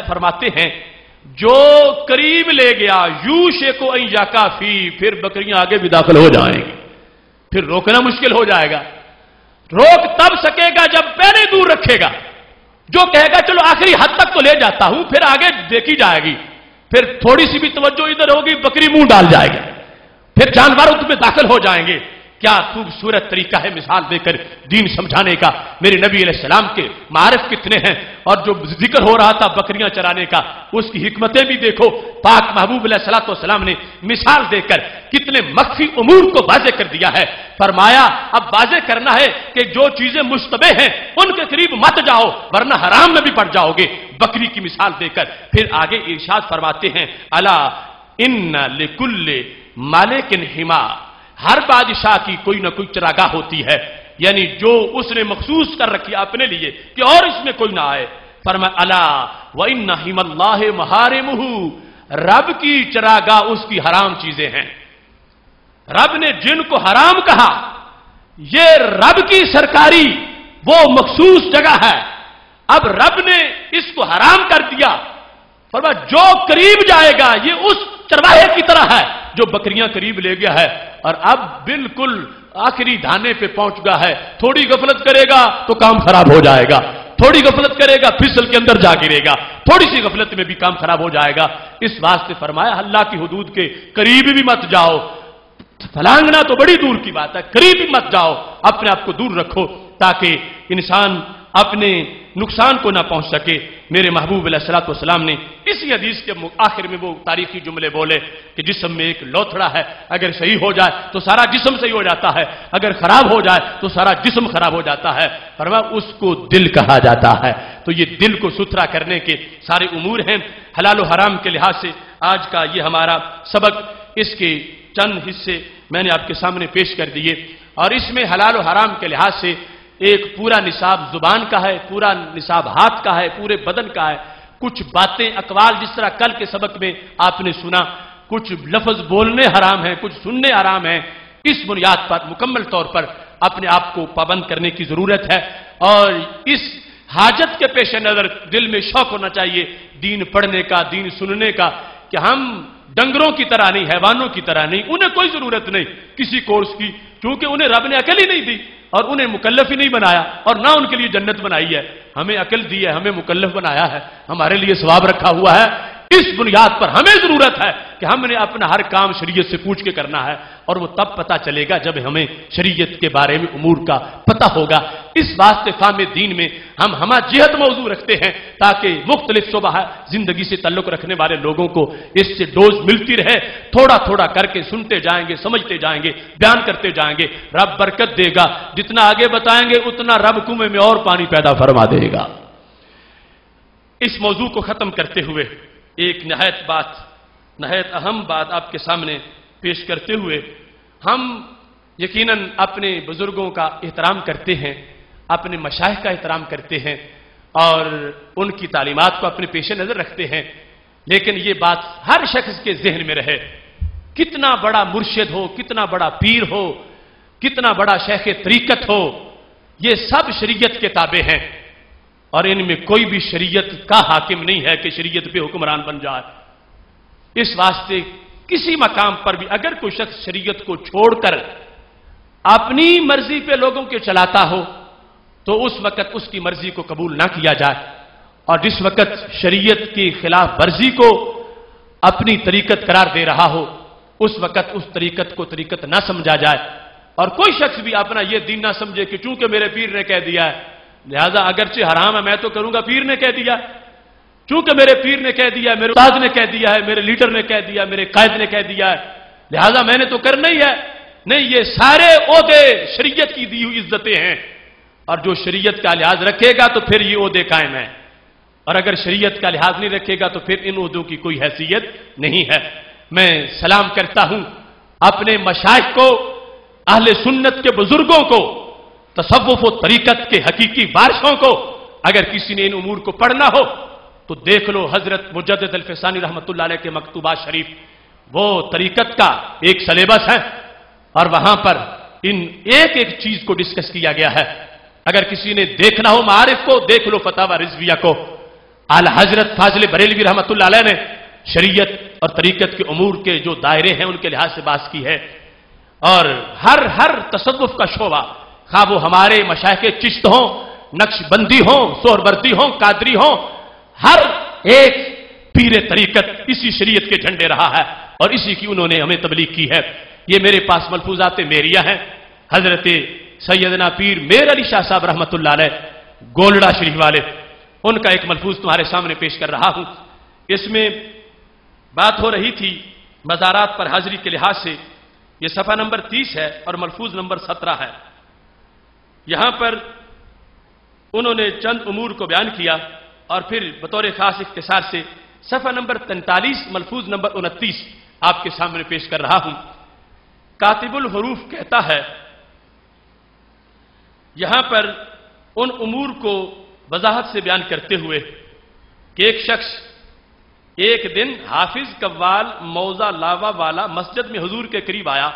فرماتے ہیں جو قریب لے گیا یوشکو ان یقع فی، پھر بکریاں آگے بھی داخل ہو جائیں گی، پھر روکنا مشکل ہو جائے گا۔ روک تب سکے گا جب پہلے دور رکھے گا، جو کہے گا چلو آخری حد تک تو لے جاتا ہوں، پھر آگے دیکھی جائے گی، پھر تھوڑی سی بھی توجہ ادھر ہوگی بکری منہ ڈال جائے گی، پھر جانور اس میں داخل ہو جائیں گے۔ کیا خوبصورت طریقہ ہے مثال دے کر دین سمجھانے کا۔ میرے نبی علیہ السلام کے معارف کتنے ہیں، اور جو ذکر ہو رہا تھا بکریاں چرانے کا اس کی حکمتیں بھی دیکھو۔ پاک محبوب علیہ الصلوۃ والسلام نے مثال دے کر کتنے مخفی امور کو واضح کر دیا ہے۔ فرمایا اب واضح کرنا ہے کہ جو چیزیں مشتبہ ہیں ان کے قریب مت جاؤ ورنہ حرام میں بھی پڑ جاؤ گے، بکری کی مثال دے کر پھر آگے ارشاد فرماتے ہیں الا ان لکل مالک حما، ہر بادشاہ کی کوئی نہ کوئی چراگاہ ہوتی ہے، یعنی جو اس نے مخصوص کر رکھی اپنے لیے کہ اور اس میں کوئی نہ آئے۔ فرمایا الا وان حم اللہ محارمہ، رب کی چراگاہ اس کی حرام چیزیں ہیں۔ رب نے جن کو حرام کہا یہ رب کی سرکاری وہ مخصوص جگہ ہے، اب رب نے اس کو حرام کر دیا۔ فرمایا جو قریب جائے گا یہ اس چرواہے کی طرح ہے جو بکریاں قریب لے گیا ہے اور اب بالکل آخری دھانے پہ پہنچ گیا ہے، تھوڑی غفلت کرے گا تو کام خراب ہو جائے گا، تھوڑی غفلت کرے گا پھسل کے اندر جا گرے گا، تھوڑی سی غفلت میں بھی کام خراب ہو جائے گا۔ اس واسطے فرمایا اللہ کی حدود کے قریب بھی مت جاؤ، پھلانگنا تو بڑی دور کی بات ہے، قریب بھی مت جاؤ، اپنے آپ کو دور رکھو تاکہ انسان اپنے نقصان کو نہ پہنچ سکے۔ میرے محبوب علیہ الصلوۃ والسلام نے اسی حدیث کے آخر میں وہ تاریخی جملے بولے کہ جسم میں ایک لوتھڑا ہے، اگر صحیح ہو جائے تو سارا جسم صحیح ہو جاتا ہے، اگر خراب ہو جائے تو سارا جسم خراب ہو جاتا ہے، فرمایا اس کو دل کہا جاتا ہے۔ تو یہ دل کو ستھرا کرنے کے سارے امور ہیں۔ حلال و حرام کے لحاظ سے آج کا یہ ہمارا سبق، اس کے چند حصے میں نے آپ کے سامنے پیش کر دیے، اور اس میں حلال و حرام کے لحاظ سے ایک پورا نصاب زبان کا ہے، پورا نصاب ہاتھ کا ہے، پورے بدن کا ہے۔ کچھ باتیں اقوال جس طرح کل کے سبق میں آپ نے سنا، کچھ لفظ بولنے حرام ہیں، کچھ سننے حرام ہیں۔ اس بنیاد پر مکمل طور پر اپنے آپ کو پابند کرنے کی ضرورت ہے، اور اس حاجت کے پیش نظر دل میں شوق ہونا چاہیے دین پڑھنے کا، دین سننے کا، کہ ہم ڈنگروں کی طرح نہیں، حیوانوں کی طرح نہیں، انہیں کوئی ضرورت نہیں کسی کورس کی، کیونکہ انہیں رب نے عقل ہی نہیں دی اور انہیں مکلف ہی نہیں بنایا، اور نہ ان کے لیے جنت بنائی ہے۔ ہمیں عقل دی ہے، ہمیں مکلف بنایا ہے، ہمارے لیے ثواب رکھا ہوا ہے۔ اس بنیاد پر ہمیں ضرورت ہے کہ ہم نے اپنا ہر کام شریعت سے پوچھ کے کرنا ہے، اور وہ تب پتہ چلے گا جب ہمیں شریعت کے بارے میں امور کا پتہ ہوگا۔ اس واسطے فہم دین میں ہم ہما جہت موضوع رکھتے ہیں تاکہ مختلف شعبہ زندگی سے تعلق رکھنے والے لوگوں کو اس سے ڈوز ملتی رہے، تھوڑا تھوڑا کر کے سنتے جائیں گے، سمجھتے جائیں گے، بیان کرتے جائیں گے، رب برکت دے گا۔ جتنا آگے بتائیں گے اتنا رب کنویں میں اور پانی پیدا فرما دے گا۔ اس موضوع کو ختم کرتے ہوئے ایک نہایت اہم بات آپ کے سامنے پیش کرتے ہوئے، ہم یقیناً اپنے بزرگوں کا احترام کرتے ہیں، اپنے مشائخ کا احترام کرتے ہیں، اور ان کی تعلیمات کو اپنے پیش نظر رکھتے ہیں، لیکن یہ بات ہر شخص کے ذہن میں رہے، کتنا بڑا مرشد ہو، کتنا بڑا پیر ہو، کتنا بڑا شیخ طریقت ہو، یہ سب شریعت کے تابع ہیں، اور ان میں کوئی بھی شریعت کا حاکم نہیں ہے کہ شریعت پہ حکمران بن جائے۔ اس واسطے کسی مقام پر بھی اگر کوئی شخص شریعت کو چھوڑ کر اپنی مرضی پہ لوگوں کے چلاتا ہو تو اس وقت اس کی مرضی کو قبول نہ کیا جائے، اور جس وقت شریعت کی خلاف ورزی کو اپنی طریقت قرار دے رہا ہو اس وقت اس طریقت کو طریقت نہ سمجھا جائے، اور کوئی شخص بھی اپنا یہ دین نہ سمجھے کہ چونکہ میرے پیر نے کہہ دیا ہے لہذا اگرچہ حرام ہے میں تو کروں گا، پیر نے کہہ دیا، چونکہ میرے پیر نے کہہ دیا ہے، میرے استاد نے کہہ دیا ہے، میرے لیڈر نے کہہ دیا، میرے قائد نے کہہ دیا ہے لہذا میں نے تو کرنا ہی ہے۔ نہیں، یہ سارے عہدے شریعت کی دی ہوئی عزتیں ہیں، اور جو شریعت کا لحاظ رکھے گا تو پھر یہ عہدے قائم ہیں، اور اگر شریعت کا لحاظ نہیں رکھے گا تو پھر ان عہدوں کی کوئی حیثیت نہیں ہے۔ میں سلام کرتا ہوں اپنے مشائخ کو، اہل سنت کے بزرگوں کو، تصوف و طریقت کے حقیقی وارثوں کو۔ اگر کسی نے ان امور کو پڑھنا ہو تو دیکھ لو حضرت مجدد الفسانی رحمۃ اللہ علیہ کے مکتوبات شریف، وہ طریقت کا ایک سلیبس ہے، اور وہاں پر ان ایک ایک چیز کو ڈسکس کیا گیا ہے۔ اگر کسی نے دیکھنا ہو معارف کو، دیکھ لو فتاوی رضویہ کو۔ اعلی حضرت فاضل بریلوی رحمۃ اللہ علیہ نے شریعت اور طریقت کے امور کے جو دائرے ہیں ان کے لحاظ سے بات کی ہے، اور ہر تصوف کا شعبہ، خواہ وہ ہمارے مشائخ چشت ہوں، نقش بندی ہوں، سہروردی ہوں، قادری ہوں، ہر ایک پیر طریقت اسی شریعت کے جھنڈے رہا ہے، اور اسی کی انہوں نے ہمیں تبلیغ کی ہے۔ یہ میرے پاس ملفوظات میریہ ہیں، حضرت سیدنا پیر میر علی شاہ صاحب رحمۃ اللہ علیہ گولڑا شریف والے، ان کا ایک ملفوظ تمہارے سامنے پیش کر رہا ہوں۔ اس میں بات ہو رہی تھی مزارات پر حاضری کے لحاظ سے، یہ صفحہ نمبر 30 ہے اور ملفوظ نمبر 17 ہے۔ یہاں پر انہوں نے چند امور کو بیان کیا، اور پھر بطور خاص اختصار سے صفحہ نمبر 43 ملفوظ نمبر 29 آپ کے سامنے پیش کر رہا ہوں۔ کاتب الحروف کہتا ہے یہاں پر ان امور کو وضاحت سے بیان کرتے ہوئے کہ ایک شخص ایک دن حافظ قوال موزہ لاوا والا مسجد میں حضور کے قریب آیا،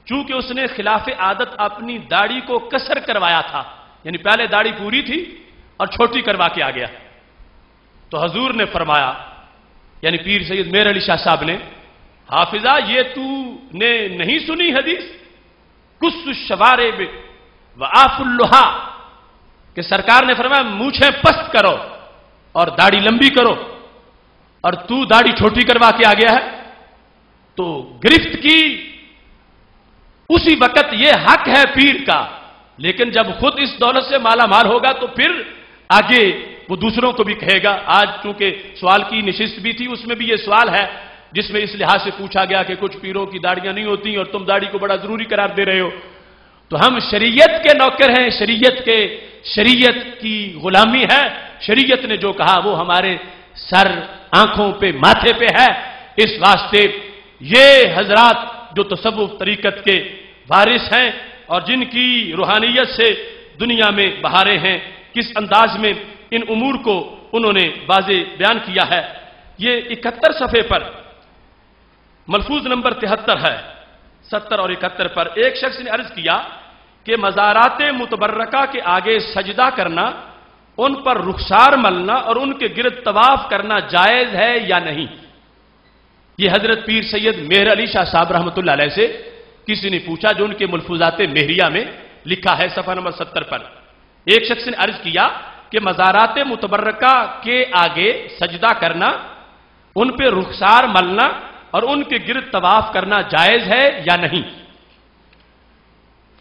چونکہ اس نے خلاف عادت اپنی داڑھی کو قصر کروایا تھا، یعنی پہلے داڑھی پوری تھی اور چھوٹی کروا کے آ گیا، تو حضور نے فرمایا، یعنی پیر سید میر علی شاہ صاحب نے، حافظہ یہ تو نے نہیں سنی حدیث کس الشوارب وآف اللحا، کہ سرکار نے فرمایا مونچھیں پست کرو اور داڑھی لمبی کرو، اور تو داڑھی چھوٹی کروا کے آ گیا ہے۔ تو گرفت کی اسی وقت یہ حق ہے پیر کا، لیکن جب خود اس دولت سے مالا مال ہوگا تو پھر آگے وہ دوسروں کو بھی کہے گا۔ آج چونکہ سوال کی نشست بھی تھی، اس میں بھی یہ سوال ہے جس میں اس لحاظ سے پوچھا گیا کہ کچھ پیروں کی داڑیاں نہیں ہوتی اور تم داڑھی کو بڑا ضروری قرار دے رہے ہو۔ تو ہم شریعت کے نوکر ہیں، شریعت کی غلامی ہے، شریعت نے جو کہا وہ ہمارے سر، آنکھوں پہ، ماتھے پہ ہے۔ اس واسطے یہ حضرات جو تصوف طریقت کے وارث ہیں اور جن کی روحانیت سے دنیا میں بہاریں ہیں، کس انداز میں ان امور کو انہوں نے واضح بیان کیا ہے۔ یہ 71 صفحے پر ملفوظ نمبر 73 ہے، 70 اور 71 پر ایک شخص نے عرض کیا کہ مزارات متبرکہ کے آگے سجدہ کرنا، ان پر رخسار ملنا اور ان کے گرد طواف کرنا جائز ہے یا نہیں؟ یہ حضرت پیر سید میر علی شاہ صاحب رحمۃ اللہ علیہ سے کسی نے پوچھا، جو ان کے ملفوظات مہریہ میں لکھا ہے صفحہ نمبر 70 پر۔ ایک شخص نے عرض کیا کہ مزارات متبرکہ کے آگے سجدہ کرنا، ان پہ رخسار ملنا اور ان کے گرد طواف کرنا جائز ہے یا نہیں؟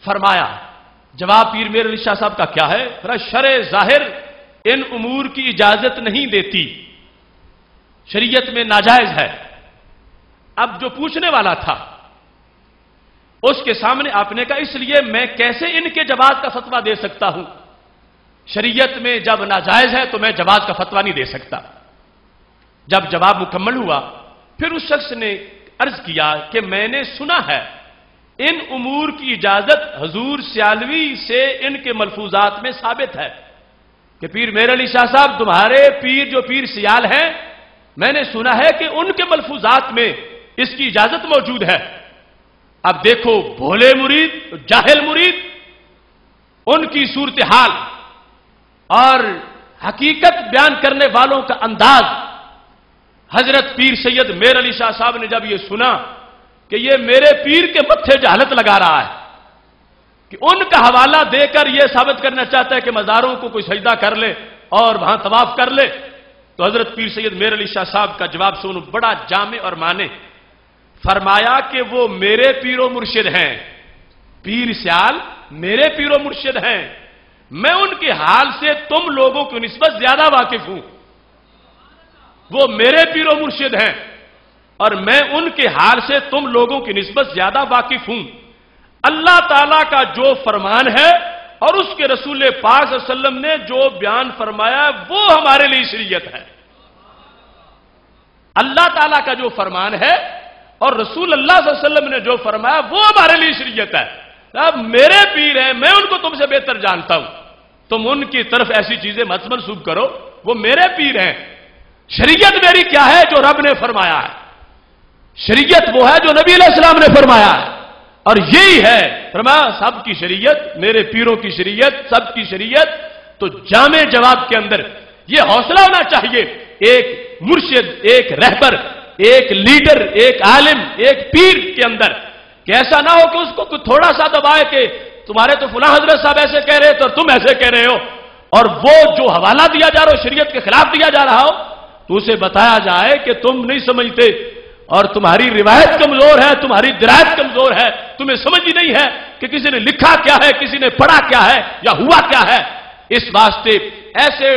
فرمایا، جواب پیر میر علی شاہ صاحب کا کیا ہے؟ شرع ظاہر ان امور کی اجازت نہیں دیتی، شریعت میں ناجائز ہے۔ اب جو پوچھنے والا تھا اس کے سامنے آپ نے کہا، اس لیے میں کیسے ان کے جواز کا فتویٰ دے سکتا ہوں؟ شریعت میں جب ناجائز ہے تو میں جواز کا فتویٰ نہیں دے سکتا۔ جب جواب مکمل ہوا پھر اس شخص نے عرض کیا کہ میں نے سنا ہے ان امور کی اجازت حضور سیالوی سے ان کے ملفوظات میں ثابت ہے کہ پیر میر علی شاہ صاحب تمہارے پیر جو پیر سیال ہیں میں نے سنا ہے کہ ان کے ملفوظات میں اس کی اجازت موجود ہے۔ اب دیکھو بھولے مرید، جاہل مرید، ان کی صورتحال اور حقیقت بیان کرنے والوں کا انداز۔ حضرت پیر سید میر علی شاہ صاحب نے جب یہ سنا کہ یہ میرے پیر کے متھے جہالت لگا رہا ہے، کہ ان کا حوالہ دے کر یہ ثابت کرنا چاہتا ہے کہ مزاروں کو کوئی سجدہ کر لے اور وہاں طواف کر لے، تو حضرت پیر سید میر علی شاہ صاحب کا جواب سنو، بڑا جامع اور مانے۔ فرمایا کہ وہ میرے پیر و مرشد ہیں، پیر سیال میرے پیر و مرشد ہیں، میں ان کے حال سے تم لوگوں کی نسبت زیادہ واقف ہوں۔ وہ میرے پیر و مرشد ہیں اور میں ان کے حال سے تم لوگوں کی نسبت زیادہ واقف ہوں۔ اللہ تعالیٰ کا جو فرمان ہے اور اس کے رسول پاک صلی اللہ علیہ وسلم نے جو بیان فرمایا ہے وہ ہمارے لیے شریعت ہے۔ اللہ تعالیٰ کا جو فرمان ہے اور رسول اللہ صلی اللہ علیہ وسلم نے جو فرمایا وہ ہمارے لیے شریعت ہے۔ اب میرے پیر ہیں، میں ان کو تم سے بہتر جانتا ہوں، تم ان کی طرف ایسی چیزیں مت منسوب کرو، وہ میرے پیر ہیں۔ شریعت میری کیا ہے؟ جو رب نے فرمایا ہے۔ شریعت وہ ہے جو نبی علیہ السلام نے فرمایا ہے، اور یہی ہے فرمایا سب کی شریعت، میرے پیروں کی شریعت، سب کی شریعت۔ تو جامع جواب کے اندر یہ حوصلہ ہونا چاہیے ایک مرشد، ایک رہبر، ایک لیڈر، ایک عالم، ایک پیر کے اندر، کہ ایسا نہ ہو کہ اس کو کوئی تھوڑا سا دبائے کہ تمہارے تو فلاں حضرت صاحب ایسے کہہ رہے تو تم ایسے کہہ رہے ہو، اور وہ جو حوالہ دیا جا رہا ہو شریعت کے خلاف دیا جا رہا ہو تو اسے بتایا جائے کہ تم نہیں سمجھتے اور تمہاری روایت کمزور ہے، تمہاری درایت کمزور ہے، تمہیں سمجھ ہی نہیں ہے کہ کسی نے لکھا کیا ہے، کسی نے پڑھا کیا ہے یا ہوا کیا ہے۔ اس واسطے ایسے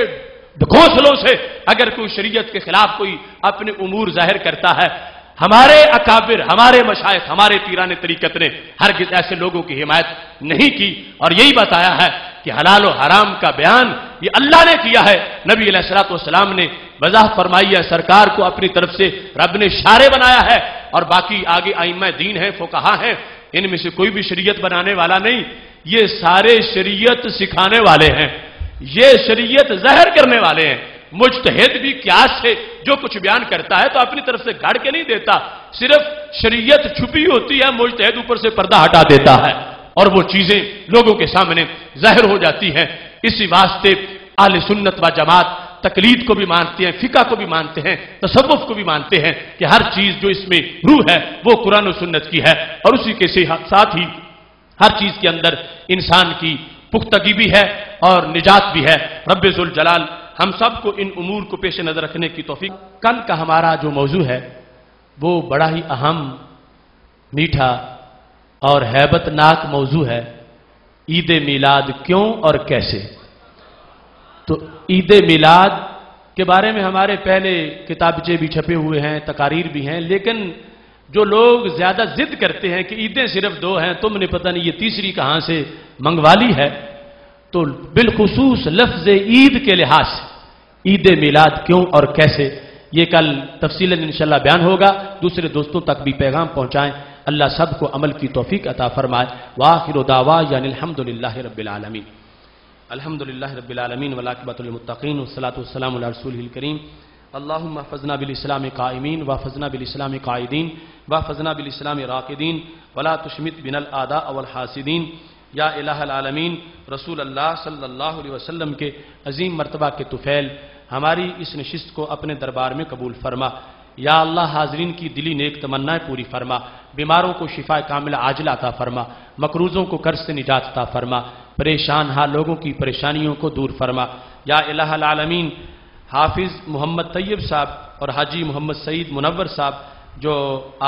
گھونسلوں سے اگر کوئی شریعت کے خلاف کوئی اپنے امور ظاہر کرتا ہے، ہمارے اکابر، ہمارے مشائخ، ہمارے پیران طریقت نے ہرگز ایسے لوگوں کی حمایت نہیں کی، اور یہی بتایا ہے کہ حلال و حرام کا بیان یہ اللہ نے کیا ہے، نبی علیہ الصلوۃ والسلام نے وضاحت فرمائی ہے، سرکار کو اپنی طرف سے رب نے شارع بنایا ہے، اور باقی آگے ائمہ دین ہیں، فقہا ہیں، ان میں سے کوئی بھی شریعت بنانے والا نہیں، یہ سارے شریعت سکھانے والے ہیں، یہ شریعت ظاہر کرنے والے ہیں۔ مجتہد بھی قیاس سے جو کچھ بیان کرتا ہے تو اپنی طرف سے گھڑ کے نہیں دیتا، صرف شریعت چھپی ہوتی ہے، مجتہد اوپر سے پردہ ہٹا دیتا ہے اور وہ چیزیں لوگوں کے سامنے ظاہر ہو جاتی ہیں۔ اسی واسطے اہل سنت و جماعت تقلید کو بھی مانتے ہیں، فقہ کو بھی مانتے ہیں، تصوف کو بھی مانتے ہیں کہ ہر چیز جو اس میں روح ہے وہ قرآن و سنت کی ہے، اور اسی کے ساتھ ہی ہر چیز کے اندر انسان کی پختگی بھی ہے اور نجات بھی ہے۔ رب ذوالجلال ہم سب کو ان امور کو پیش نظر رکھنے کی توفیق۔ کل کا ہمارا جو موضوع ہے وہ بڑا ہی اہم، میٹھا اور ہیبت ناک موضوع ہے، عید میلاد کیوں اور کیسے۔ تو عید میلاد کے بارے میں ہمارے پہلے کتابچے بھی چھپے ہوئے ہیں، تقاریر بھی ہیں، لیکن جو لوگ زیادہ ضد کرتے ہیں کہ عیدیں صرف دو ہیں، تم نے پتہ نہیں یہ تیسری کہاں سے منگوا لی ہے، تو بالخصوص لفظ عید کے لحاظ سے عید میلاد کیوں اور کیسے، یہ کل تفصیلاً انشاءاللہ بیان ہوگا، دوسرے دوستوں تک بھی پیغام پہنچائیں، اللہ سب کو عمل کی توفیق عطا فرمائے۔ وآخر دعوانا الحمدللہ رب العالمین، الحمدللہ رب العالمین والعاقبۃ للمتقین والصلاۃ والسلام علی رسولہ الکریم، اللہم احفظنا بالاسلام قائمین واحفظنا بالاسلام قاعدین واحفظنا بالاسلام راقدین ولا تشمت بنا الاعداء والحاسدین۔ یا الہ العالمین، رسول اللہ صلی اللہ علیہ وسلم کے عظیم مرتبہ کے طفیل، ہماری اس نشست کو اپنے دربار میں قبول فرما۔ یا اللہ حاضرین کی دلی نیک تمنائیں پوری فرما، بیماروں کو شفا کاملہ عاجلہ عطا فرما، مقروضوں کو قرض سے نجات عطا فرما، پریشان ہاں لوگوں کی پریشانیوں کو دور فرما۔ یا الہ العالمین، حافظ محمد طیب صاحب اور حاجی محمد سعید منور صاحب جو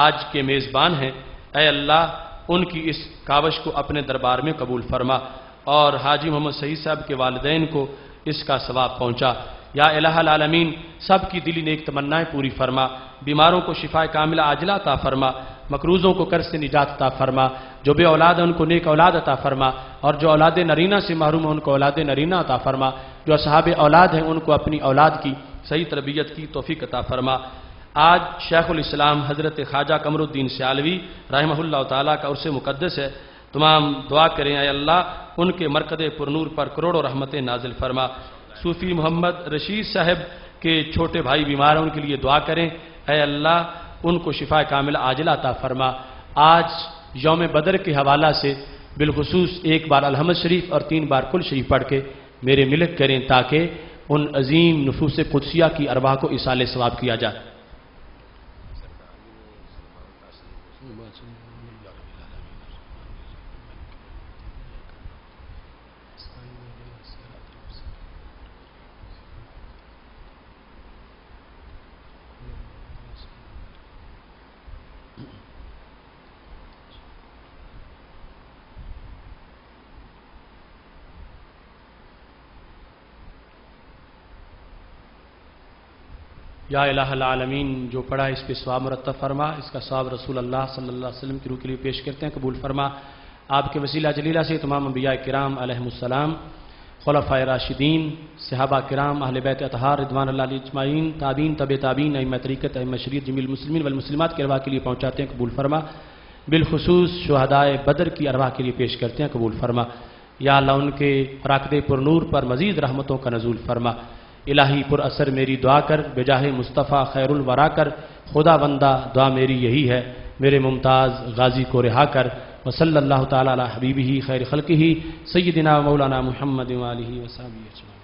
آج کے میزبان ہیں، اے اللہ ان کی اس کاوش کو اپنے دربار میں قبول فرما، اور حاجی محمد سعید صاحب کے والدین کو اس کا ثواب پہنچا۔ یا الہ العالمین، سب کی دلی نیک تمنائیں پوری فرما، بیماروں کو شفا کاملہ عاجلہ عطا فرما، مقروضوں کو قرض سے نجات عطا فرما، جو بے اولاد ہیں ان کو نیک اولاد عطا فرما، اور جو اولاد نرینہ سے محروم ہیں ان کو اولاد نرینہ عطا فرما، جو اصحاب اولاد ہیں ان کو اپنی اولاد کی صحیح تربیت کی توفیق عطا فرما۔ آج شیخ الاسلام حضرت خواجہ قمر الدین سیالوی رحمہ اللہ تعالیٰ کا عرس مقدس ہے، تمام دعا کریں اے اللہ ان کے مرکز پرنور پر کروڑوں رحمتیں نازل فرما۔ صوفی محمد رشید صاحب کہ چھوٹے بھائی بیمار ہیں ان کے لیے دعا کریں، اے اللہ ان کو شفا کامل عاجلہ عطا فرما۔ آج یوم بدر کے حوالہ سے بالخصوص ایک بار الحمد شریف اور 3 بار کل شریف پڑھ کے میرے ملک کریں تاکہ ان عظیم نفوس قدسیہ کی ارواح کو ایصال ثواب کیا جائے۔ یا الہ العالمین، جو پڑھا اس پہ ثواب مرتب فرما، اس کا ثواب رسول اللہ صلی اللہ علیہ وسلم کی روح کے لیے پیش کرتے ہیں، قبول فرما۔ آپ کے وسیلہ جلیلہ سے تمام انبیاء کرام علیہم السلام، خلفائے راشدین، صحابہ کرام، اہل بیت اطہار رضوان اللہ علیہ اجمعین، تابعین، تبع تابعین، ائمہ طریقت، ائمہ شریعت، جمیع المسلمین والمسلمات کی ارواح کے لیے پہنچاتے ہیں، قبول فرما۔ بالخصوص شہدائے بدر کی ارواح کے لیے پیش کرتے ہیں، قبول فرما۔ یا اللہ ان کے راکد پر نور پر مزید رحمتوں کا نزول فرما۔ الہی پر اثر میری دعا کر، بجاہ مصطفیٰ خیر الورا کر، خدا بندہ دعا میری یہی ہے، میرے ممتاز غازی کو رہا کر۔ وصلی اللہ تعالی علی حبیبہ خیر خلقہ سیدنا مولانا محمد وآلہ وصحبہ اجمعین۔